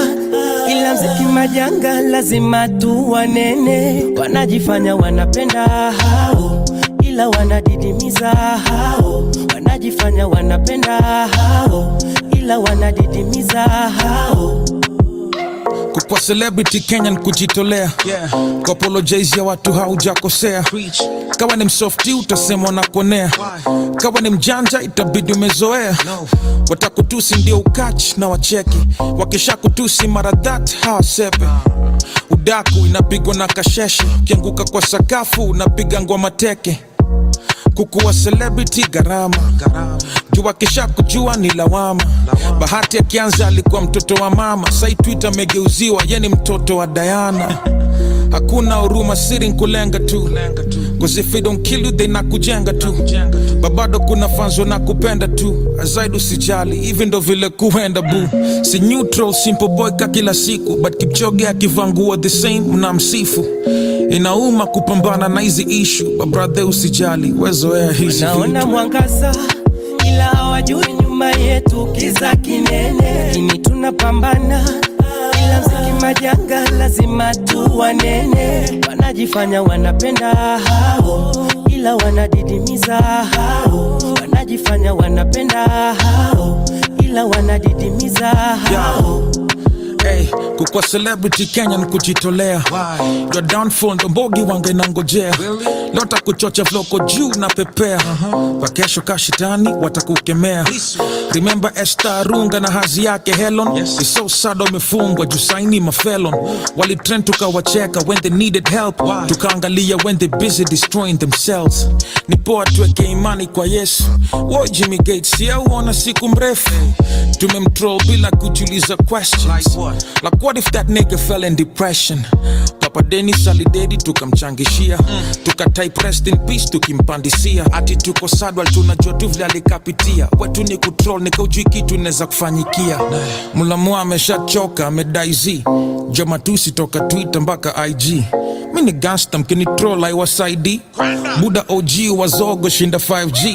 ila mziki majanga lazima tuwanene. Wanajifanya wanapenda hao ila wanadidimiza hao, wanajifanya wanapenda hao ila wanadidimiza hao. Kwa celebrity Kenyan kujitolea, yeah. Kwa apologize ya watu haujakosea. Kawa ni msofti utasemwa na konea. Kawa ni mjanja itabidi umezoea. Watakutusi ndio ukachi na wacheki. Wakisha kutusi mara that hawasepe. Udaku inapigwa na kasheshe. Ukianguka kwa sakafu unapiga ngoma teke. Kukuwa celebrity gharama. Jua kisha kujua ni lawama. Bahati ya kianza alikuwa mtoto wa mama. Sai Twitter megeuziwa yeni mtoto wa Diana. Hakuna huruma siri nkulenga tu. Cause if they don't kill you they nakujenga tu. Babado kuna fans wanakupenda tu. Azaidi usijali even ndo vile kuenda boo. Si neutral simple boy ka kila siku. But Kipchoge akivangua the same mnamsifu. Inauma kupambana na hizi issue. But brother usijali wezoea hizi vitu. Naona mwangaza ila hawajui nyuma yetu kiza kinene, lakini tunapambana ila mziki majanga lazima tuwanene. Wanajifanya wanapenda hao ila wanadidimiza hao, wanajifanya wanapenda hao ila wanadidimiza hao. Hey, kukwa celebrity Kenya ni kujitolea. Your downfall ndo mbogi wange nangojea. Lota kuchocha vloko juu na pepea. Pakesho kashitani watakukemea. Remember Esther Arunga na hazi yake Helen. It's so sad wamefungwa juu saini mafelon. Walitrend tukawacheka when they needed help. Tukaangalia when they busy destroying themselves. Ni poa tuweke imani kwa Yesu. Woi Jimmy Gates ya uona siku mrefu. Tumemtroll bila kujiuliza questions. Like what if that nigga fell in depression? Papa Dennis alidedi tukamchangishia. Tukatype rest in peace tukimpandisia. Ati tuko sad wali tunajua tu vile alikapitia. Wetu ni kutroll nikaujui kitu inaweza kufanyikia. Mulamua ameshachoka amedaizi. Jomatusi toka Twitter mpaka IG. Mini gangsta mkini troll aiwasaidi. Buda OG wazogo shinda 5G.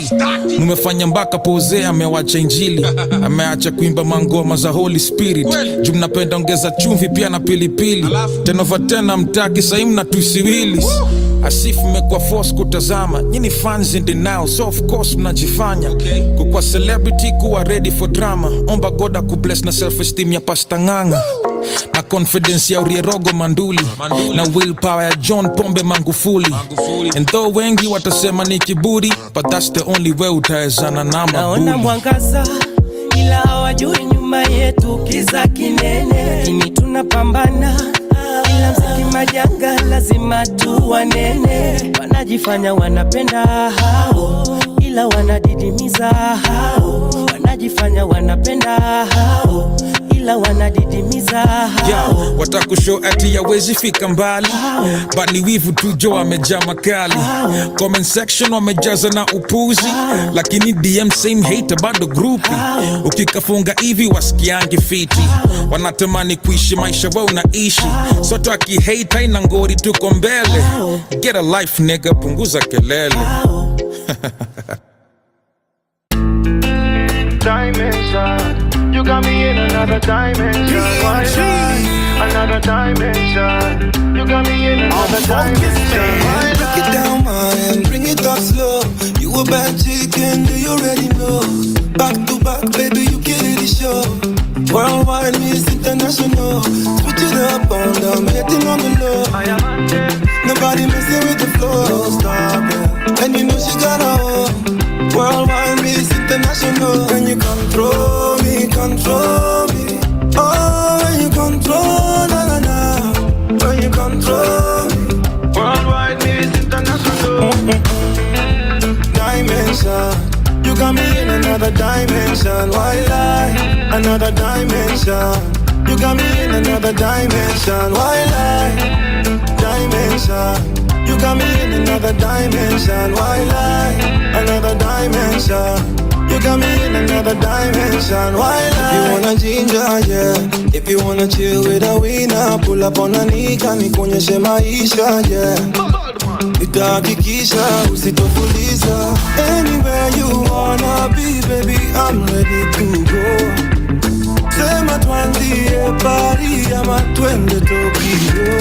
Mumefanya mpaka pose amewacha injili. Ameacha kuimba mangoma za Holy Spirit. Juu mnapenda ongeza chumvi pia na pilipili. 10 over 10 mtaki sahi mnatusiwili. Asifu mekwa force kutazama. Nyini fans in denial so of course mnajifanya. Kukwa celebrity kuwa ready for drama. Omba God akubless na self-esteem ya Pasta Nganga. Na confidence ya Urierogo Manduli. Na willpower ya John Pombe Magufuli. And though wengi watasema ni kiburi, but that's the only way utaezana na mabuli. Naona mwangaza ila hawajui nyuma yetu kiza kinene. Lakini tunapambana ila mziki majanga lazima tuwanene. Wanajifanya wanapenda hao ila wanadidimiza hao. Wanajifanya wanapenda hao ila wanadidimiza hao. Watakushow ati yawezi fika mbali, but ni wivu tujo wamejaa makali. Comment section wamejaza na upuzi, lakini DM same hater bado grupi. Ukikafunga hivi wasikiangi fiti, wanatamani kuishi maisha wao unaishi. Soto aki hate haina ngori tuko mbele. Get a life nigga, punguza kelele. Dimension, you got me in another dimension. Why lie? Another dimension. You got me in another dimension. Break it down, man, bring it up slow. You a bad chicken, do you already know? Back to back, baby, you killing the show. Worldwide, Miss International. Switch it up on them, hitting on the low. Nobody messing with the flow. No stopping, and you know she got a hoe. Worldwide, Miss International. When you control me, control me. Oh, when you control, na na na. When you control me. Worldwide, Miss International. Dimension. You got me in another dimension. Why lie? Another dimension. You got me in another dimension. Why lie? Dimension. You got me in another dimension. Why lie? Another dimension. You got me in another dimension. Why lie? If you wanna ginger, yeah. If you wanna chill with a winner, pull up on a nika, nikuonyeshe maisha, yeah. Nitahakikisha usitofuliza. Anywhere you wanna be, baby, I'm ready to go. Sema tuanzie Paris ama twende Tokyo.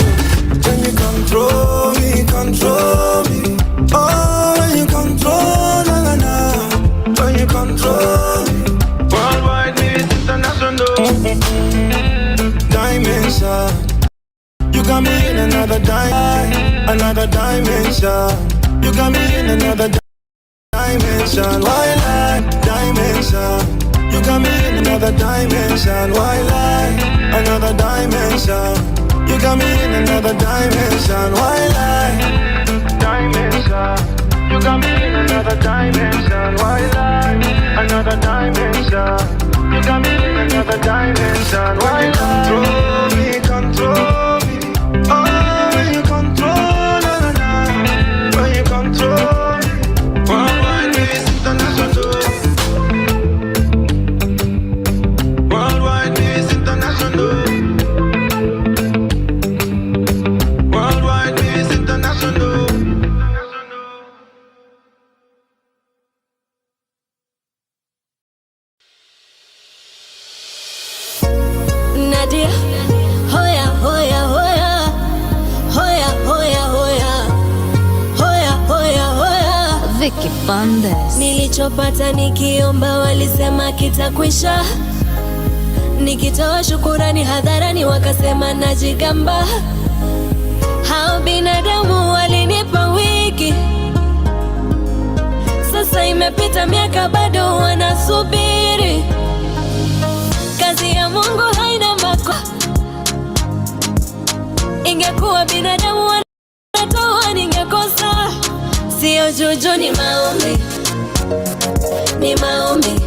When you control me, control me. Oh, when you control, na na na. When you control me. Worldwide, Miss International. Dimension. You got me in another dimension. You got me in another dimension. Why lie? Dimension. You got me in another dimension. Why lie? Another dimension. You got me in another dimension. Why lie? Dimension. You got me in another dimension. Why lie? Another dimension. You got me in another dimension. Why lie? Control me, control me. Oh, when you control, na na na. When you control me. Worldwide, Miss International. Worldwide, Miss International. Worldwide, Miss International. Nadia, hoya, hoya, hoya. Hoya, hoya, hoya. Hoya, hoya, hoya. Vicky Bandes. Nilichopata nikiomba walisema kitakwisha. nikitoa shukurani hadharani wakasema najigamba. Hao binadamu walinipa wiki, sasa imepita miaka bado wanasubiri. Kazi ya Mungu haina makosa. Ingekuwa binadamu wanatoa ningekosa. Sio juju, ni maombi, ni maombi,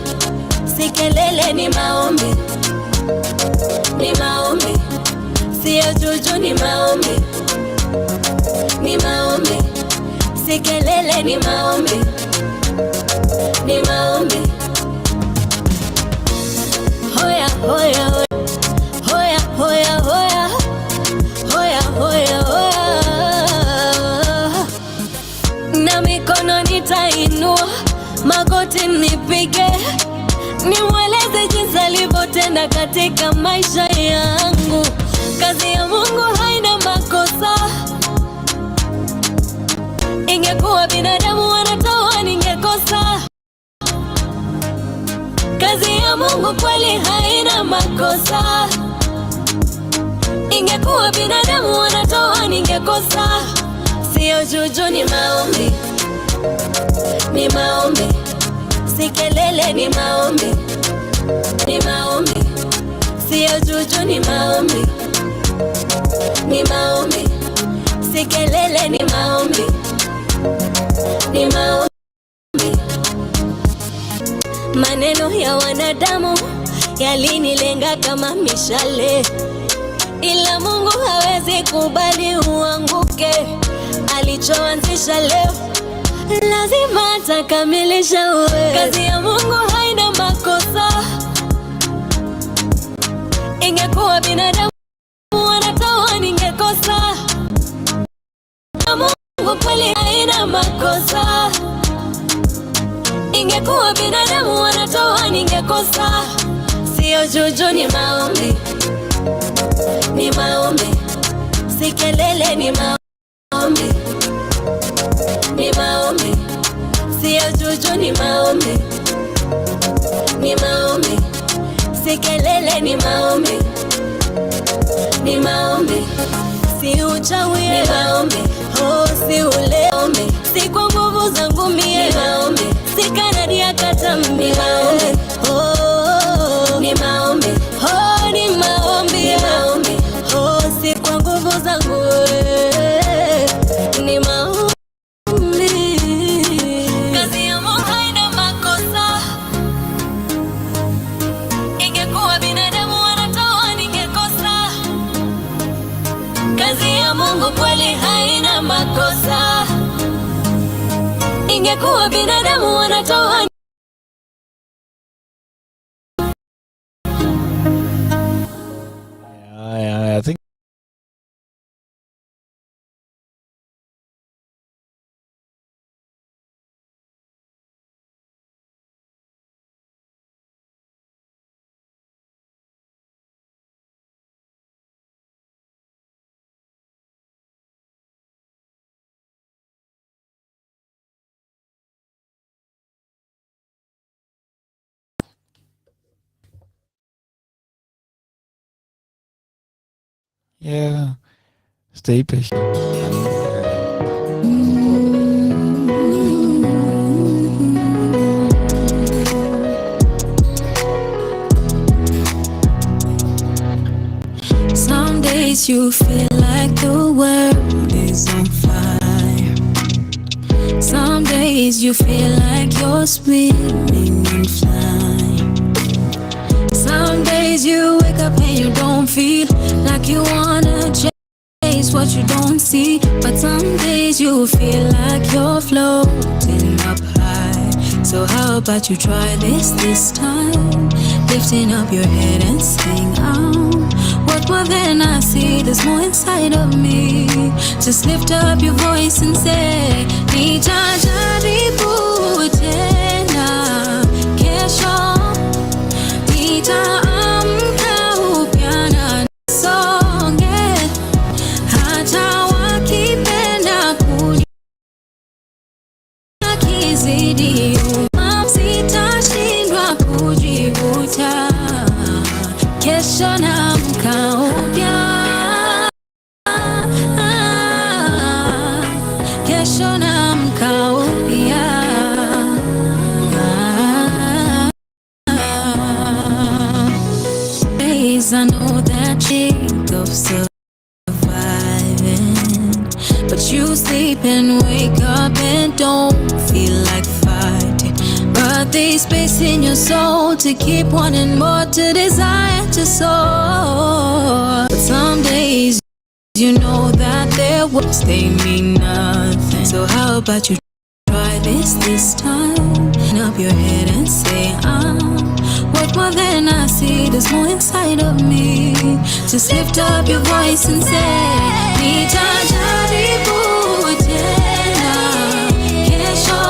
si kelele, ni maombi, ni maombi, sio juju, ni maombi, ni maombi, si kelele, ni maombi, ni maombi. Hoya hoya hoya hoya hoya hoya hoya hoya, na mikono nitainua, magoti nipige, nimweleze jinsi alivyotenda katika maisha yangu. Kazi ya Mungu haina makosa. Ingekuwa binadamu wanatoa ningekosa. Kazi ya Mungu kweli haina makosa. Ingekuwa binadamu wanatoa ningekosa. Sio juju, ni maombi, ni maombi, si kelele, ni maombi, ni maombi, sio juju, ni maombi, ni maombi, si kelele, ni maombi, ni maombi. Maneno ya wanadamu yalinilenga kama mishale, ila Mungu hawezi kubali uanguke. Alichoanzisha leo lazima atakamilisha. Kazi ya Mungu haina makosa. Ingekuwa binadamu wanatoa ningekosa. Mungu kweli haina makosa. Ingekuwa binadamu wanatoa ningekosa. Sio juju, ni maombi, ni maombi, si kelele, ni maombi, ni maombi, sio juju, ni maombi, ni maombi, si kelele, ni maombi, ni maombi, si uchawi, ni maombi, oh si uleombi, si kwa nguvu zangu mie, ni maombi, si kanadi ya katambi, ni maombi, oh ni maombi, oh ni maombi, ni maombi, oh si kwa nguvu zangu, ni maombi. Kazi ya Mungu haina makosa. Ingekuwa binadamu wanatoa ningekosa. Kazi ya Mungu kweli haina makosa. Ingekuwa binadamu wanatoa. I think yeah, stay patient. Some days you feel like the world is on fire. Some days you feel like you're swimming and flying. Some days you wake up and you don't feel like you wanna chase what you don't see. But some days you feel like you're floating up high. So how about you try this time? Lifting up your head and sing out. What more than I see, there's more inside of me. Just lift up your voice and say, nitajaribu tena kesho. Nitaamka upya na nisonge. Hata wakipenda kizidi, sitashindwa kujivuta. kesho naamka upya. Kesho naamka upya. Days I know that think of surviving, but you sleep and wake up and don't feel like fighting. But there's space in your soul to keep wanting more, to desire to soar. But some days you know that their words, they mean nothing. So how about you try this time? Open up your head and say worth more than I see. There's more inside of me. Just lift up your voice and say nitajaribu tena kesho,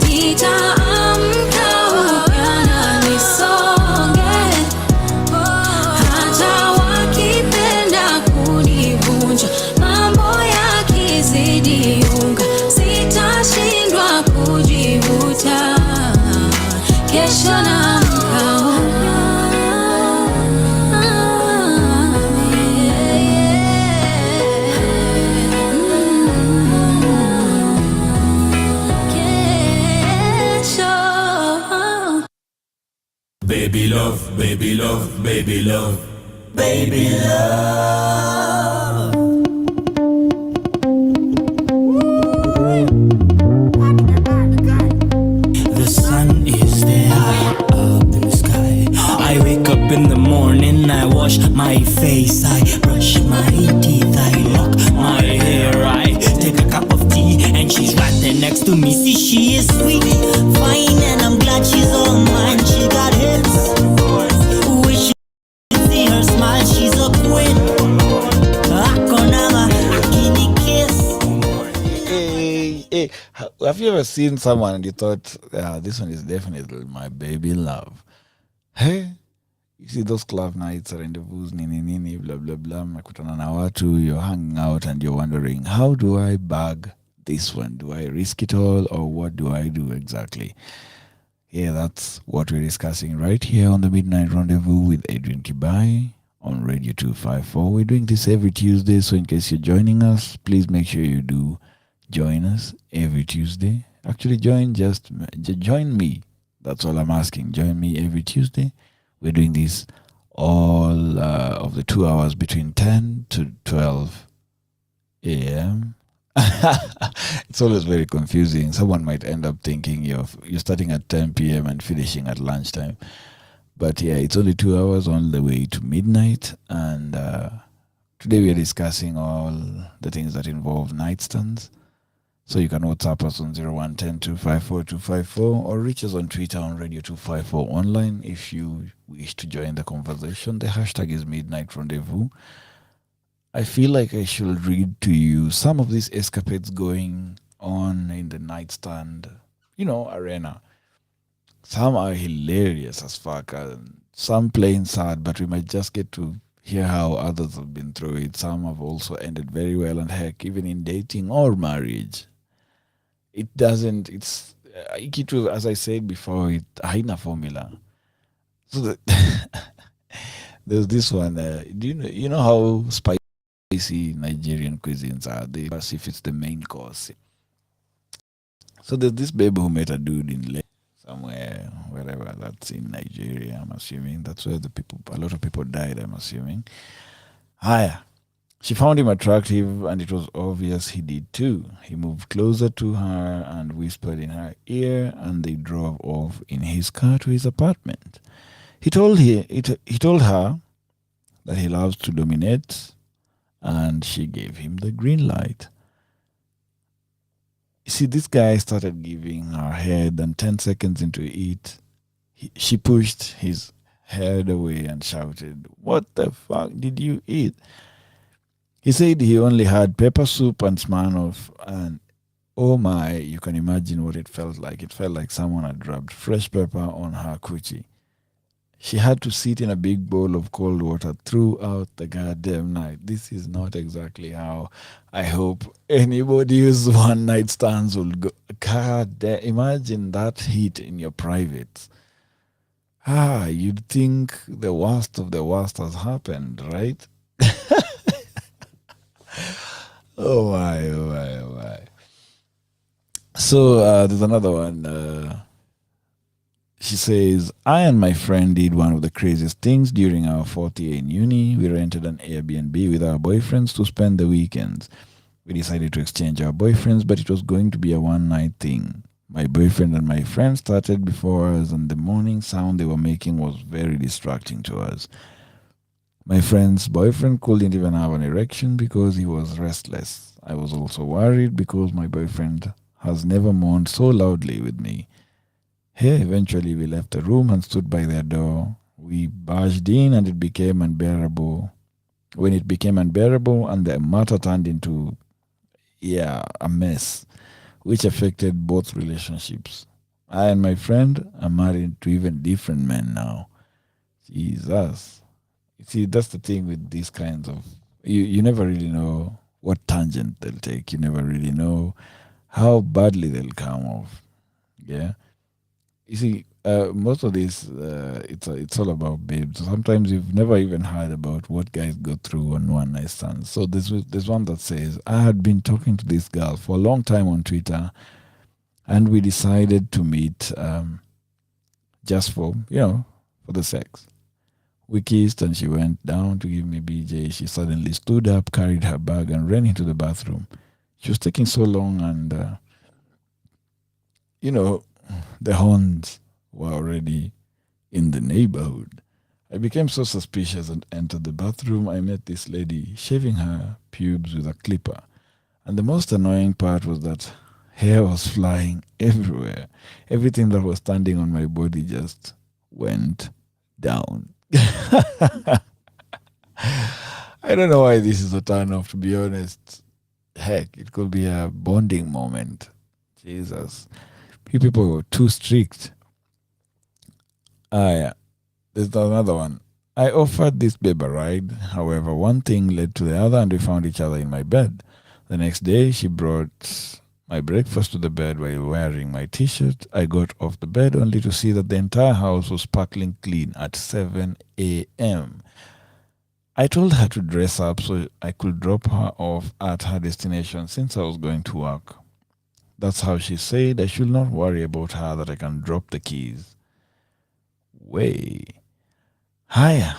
nitaamka upya na nisonge. Hata wakipenda kunivunja, mambo yakizidi unga, sitashindwa kujivuta. Kesho naamka upya. Baby love, baby love, baby love, baby love. The sun is there up in the sky. I wake up in the morning, I wash my face, I brush my teeth, I lock my hair, I take a cup of tea, and she's right there next to me. See, she is sweet, fine, and I'm glad she's all mine. She got hips, wish you could see her smile. She's a queen. Akonama, akini kiss. Hey, have you ever seen someone and you thought, this one is definitely my baby love? Hey, you see those club nights, rendezvous, nini, blah, blah, blah, mnakutana na watu, you're hanging out and you're wondering, how do I bag this one? Do I risk it all, or what do I do exactly? Yeah, that's what we're discussing right here on the Midnight Rendezvous with Adrian Kibai on Radio 254. We're doing this every Tuesday, so in case you're joining us, please make sure you do join us every Tuesday. Actually, join me. That's all I'm asking. Join me every Tuesday. We're doing this all of the 2 hours between 10 to 12 a.m. It's always very confusing. Someone might end up thinking you're starting at 10 p.m. and finishing at lunchtime. But yeah, it's only 2 hours on the way to midnight. And today we are discussing all the things that involve nightstands. So you can WhatsApp us on 0110-254-254 or reach us on Twitter on Radio 254 online if you wish to join the conversation. The hashtag is Midnight Rendezvous. I feel like I should read to you some of these escapades going on in the nightstand, arena. Some are hilarious as fuck, and some plain sad, but we might just get to hear how others have been through it. Some have also ended very well, and heck, even in dating or marriage. As I said before, it haina formula. So there's this one, do you know how spicy Nigerian cuisines are? They ask if it's the main course. So there's this babe who met a dude in Lagos, somewhere, wherever that's in Nigeria, I'm assuming. That's where a lot of people died, I'm assuming. She found him attractive, and it was obvious he did too. He moved closer to her and whispered in her ear, and they drove off in his car to his apartment. He told her that he loves to dominate, and she gave him the green light. You see, this guy started giving her head, and 10 seconds into it, she pushed his head away and shouted, "What the fuck did you eat?" He said he only had pepper soup and Smirnoff, and oh my, you can imagine what it felt like. It felt like someone had rubbed fresh pepper on her coochie. She had to sit in a big bowl of cold water throughout the goddamn night. This is not exactly how I hope anybody who's one night stands will go. God damn, imagine that heat in your privates. You'd think the worst of the worst has happened, right? Oh my, oh my, oh my. So there's another one. She says, I and my friend did one of the craziest things during our fourth year in uni. We rented an Airbnb with our boyfriends to spend the weekends. We decided to exchange our boyfriends, but it was going to be a one-night thing. My boyfriend and my friend started before us, and the morning sound they were making was very distracting to us. My friend's boyfriend couldn't even have an erection because he was restless. I was also worried because my boyfriend has never moaned so loudly with me. Eventually we left the room and stood by their door. We barged in and it became unbearable. When it became unbearable and the matter turned into, a mess, which affected both relationships. I and my friend are married to even different men now. Jesus. You see, that's the thing with these kinds of... You never really know what tangent they'll take. You never really know how badly they'll come off. Yeah? You see, most of this, it's all about babes. Sometimes you've never even heard about what guys go through on one night stands. So there's one that says, I had been talking to this girl for a long time on Twitter, and we decided to meet just for the sex. We kissed and she went down to give me BJ. She suddenly stood up, carried her bag, and ran into the bathroom. She was taking so long, and the horns were already in the neighborhood. I became so suspicious and entered the bathroom. I met this lady shaving her pubes with a clipper. And the most annoying part was that hair was flying everywhere. Everything that was standing on my body just went down. I don't know why this is a turn off, to be honest. Heck, it could be a bonding moment. Jesus. You people were too strict. Yeah. There's another one. I offered this babe a ride. However, one thing led to the other and we found each other in my bed. The next day, she brought my breakfast to the bed while wearing my t-shirt. I got off the bed only to see that the entire house was sparkling clean at 7 a.m. I told her to dress up so I could drop her off at her destination since I was going to work. That's how she said I should not worry about her, that I can drop the keys.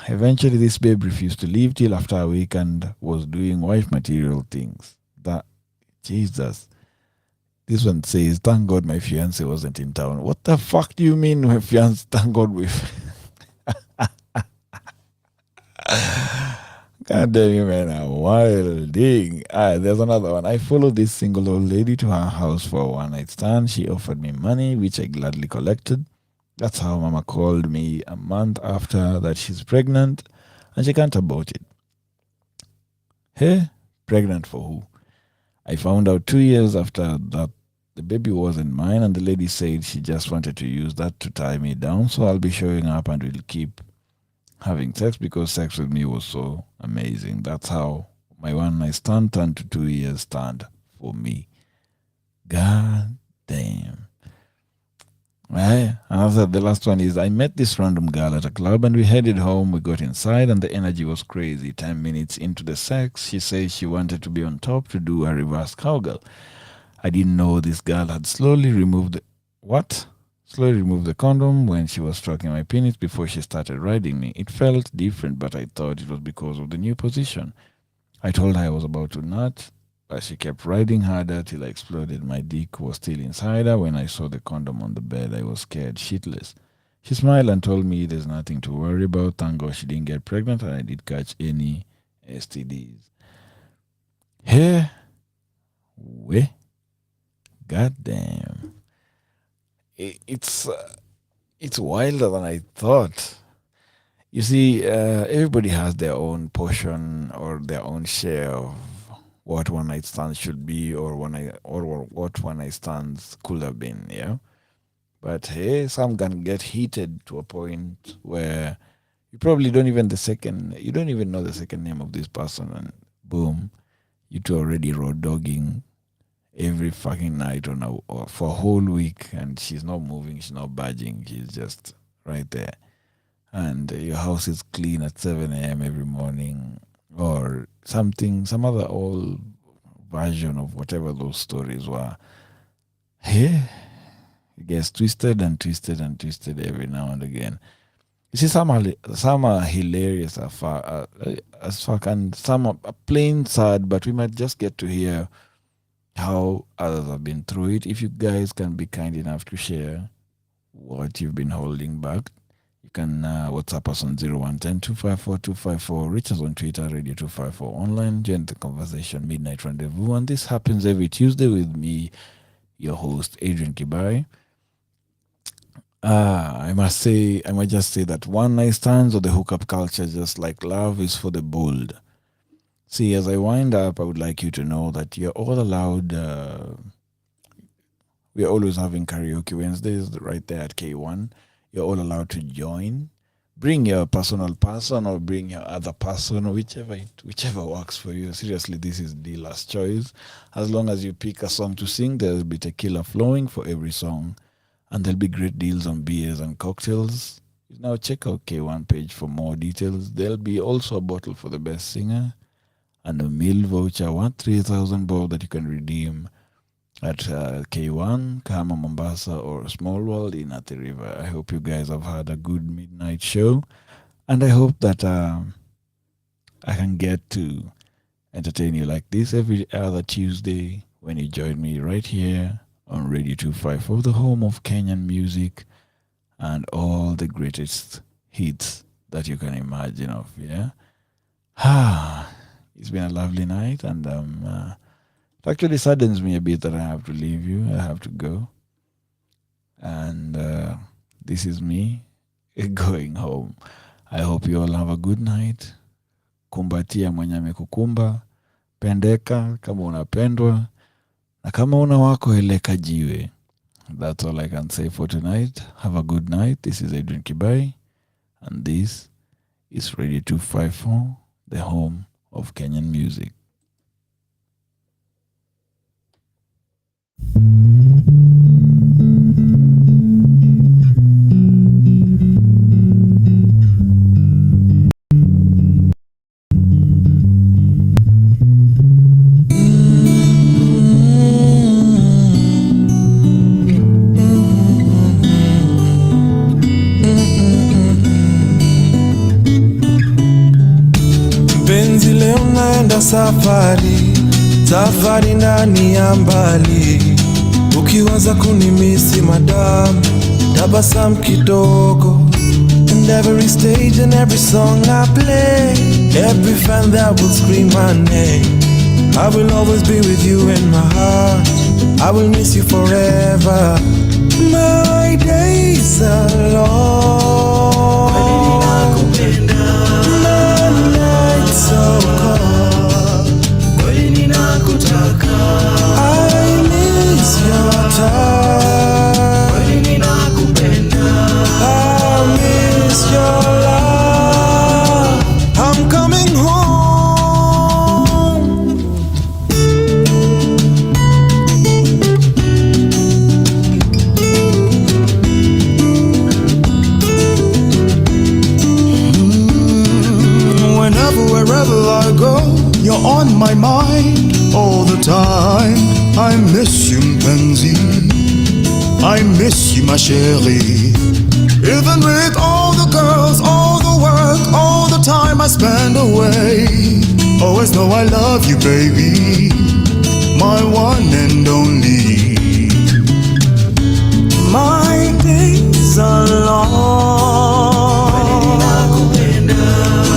Eventually this babe refused to leave till after a week and was doing wife material things. Jesus. This one says, thank God my fiance wasn't in town. What the fuck do you mean my fiance? Thank God God damn you, man, a wilding. There's another one. I followed this single old lady to her house for a one-night stand. She offered me money, which I gladly collected. That's how Mama called me a month after that she's pregnant and she can't abort it. Pregnant for who? I found out 2 years after that the baby wasn't mine, and the lady said she just wanted to use that to tie me down, so I'll be showing up and we'll keep having sex because sex with me was so amazing. That's how my one night stand turned to 2 years stand for me. God damn. The last one is, I met this random girl at a club and we headed home. We got inside and the energy was crazy. 10 minutes into the sex, she says she wanted to be on top to do a reverse cowgirl. I didn't know this girl had slowly removed the condom when she was stroking my penis before she started riding me. It felt different, but I thought it was because of the new position. I told her I was about to nut, but she kept riding harder till I exploded. My dick was still inside her. When I saw the condom on the bed, I was scared shitless. She smiled and told me there's nothing to worry about. Thank God she didn't get pregnant and I didn't catch any STDs. God damn. It's wilder than I thought. You see, everybody has their own portion or their own share of what one night stands should be, or what one night stands could have been, yeah. But some can get heated to a point where you probably don't even know the second name of this person, and boom, you two already road dogging every fucking night or for a whole week, and she's not moving, she's not budging, she's just right there. and your house is clean at 7 a.m. every morning, or something, some other old version of whatever those stories were. Hey, it gets twisted and twisted and twisted every now and again. You see, some are hilarious as fuck, and some are plain sad, but we might just get to hear how others have been through it. If you guys can be kind enough to share what you've been holding back, you can WhatsApp us on 0110-254-254, reach us on Twitter, Radio254 online, join the conversation, Midnight Rendezvous, and this happens every Tuesday with me, your host, Adrian Kibai. I might just say that one night stands or the hookup culture, just like love, is for the bold. See, as I wind up, I would like you to know that you're all allowed. We're always having karaoke Wednesdays right there at K1. You're all allowed to join. Bring your personal person or bring your other person, or whichever works for you. Seriously, this is the last choice. As long as you pick a song to sing, there'll be tequila flowing for every song. And there'll be great deals on beers and cocktails. Now check out K1 page for more details. There'll be also a bottle for the best singer and a meal voucher worth 3,000 bob that you can redeem at K1, Kama, Mombasa, or Small World in Athi River. I hope you guys have had a good midnight show, and I hope that I can get to entertain you like this every other Tuesday when you join me right here on Radio 254, the home of Kenyan music and all the greatest hits that you can imagine of, yeah? It's been a lovely night, and it actually saddens me a bit that I have to leave you. I have to go. And this is me going home. I hope you all have a good night. Kumbatia mwenye amekukumba. Pendeka kama unapendwa. Na kama una wako eleka jiwe. That's all I can say for tonight. Have a good night. This is Adrian Kibai, and this is Radio 254, the home of Kenyan music. Penzi leo naenda safari ndani ya mbali, ukiwaza kunimisi madam, tabasam kidogo. And every stage and every song I play, every fan that will scream my name, I will always be with you in my heart. I will miss you forever. My days are long, my nights so cold, I miss your touch, I miss your love. I'm coming home. Wherever I go, you're on my mind all the time. I miss you, Mpenzi, I miss you, ma chérie. Even with all the girls, all the work, all the time I spend away, always know I love you, baby, my one and only. My days are long,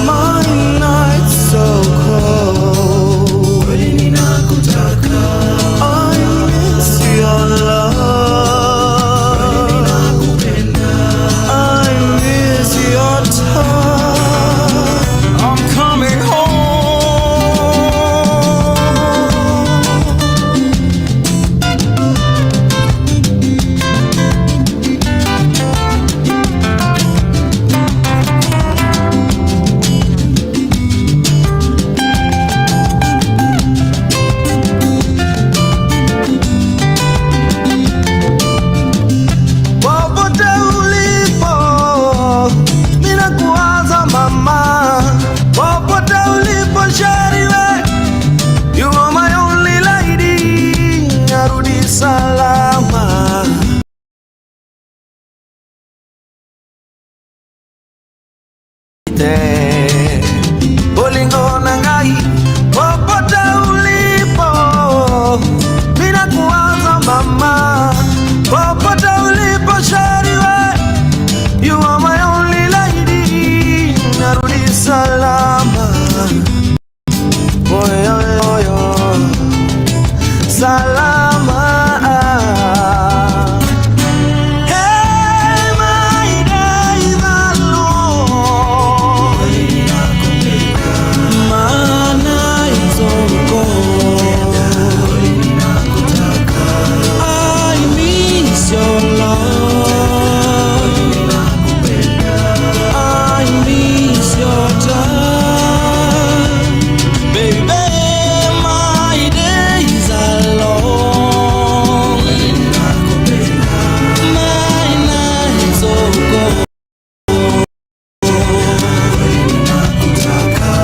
my nights so cold, I miss your love, I miss your touch. I'm coming home. salama. Hey, my days are long, maana hizo I miss your love, I miss your time, baby. My days are long, my nights are cold.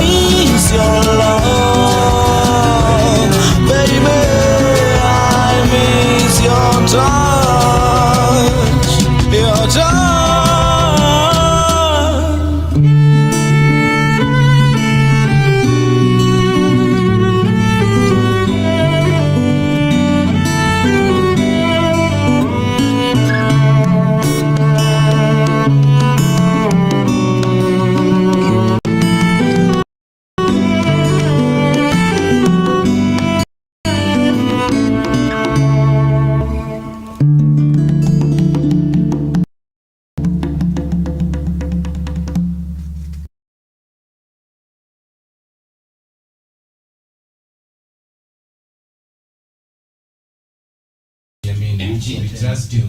Miss your love, baby. I miss your touch, your touch. We trust you.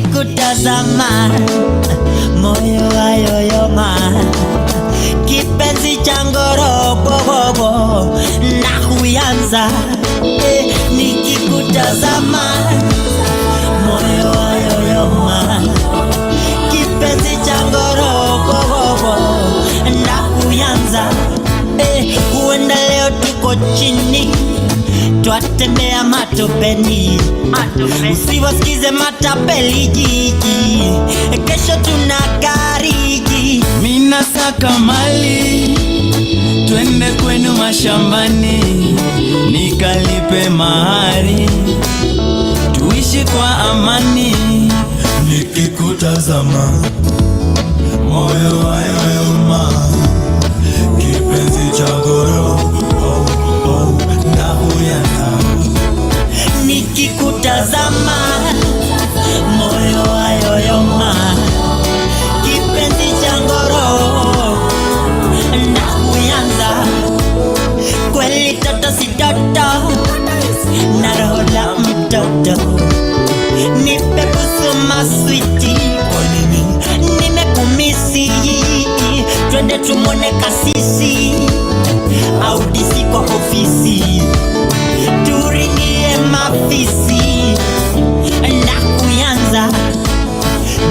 Nikikutazama moyo wayoyoma, kipenzi changu bobo na huyanza. Nikikutazama moyo wayoyoma, kipenzi changu bobo na huyanza. Huenda leo tuko chini twatembea matopeni, usiwasikize matapeli jiji, kesho tuna gariji. Mina saka mali, twende kwenu mashambani, nikalipe mahari, tuishi kwa amani. Nikikutazama moyo wayoyoma, kipenzi changu na huyanza. Nikikutazama moyo wayoyoma, kipenzi changu na huyanza. Kweli toto si toto, na roho la mtoto, nipe kusuma switi, nimekumisi. Twende tumone kasisi au disi kwa ofisi, turingie mafisi na kuyanza.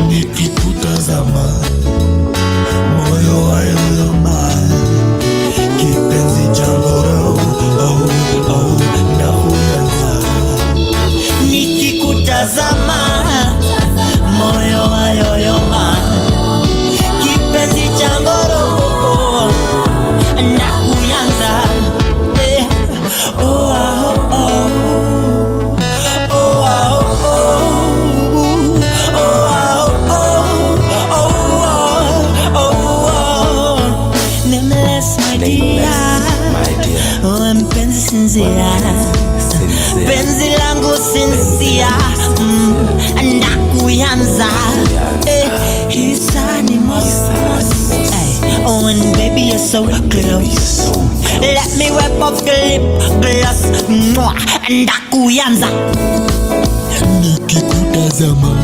Nikikutazama moyo wayoyoma, kipenzi changu na huyanza. Nikikutazama moyo wayoyoma, kipenzi changu na kuyanza. Mpenzi sinzia, penzi langu sinzia, ndakuyanza. Hisani mos. Oh, and baby you're so close, let me wipe off the lip gloss, ndakuyanza. Nikikutazama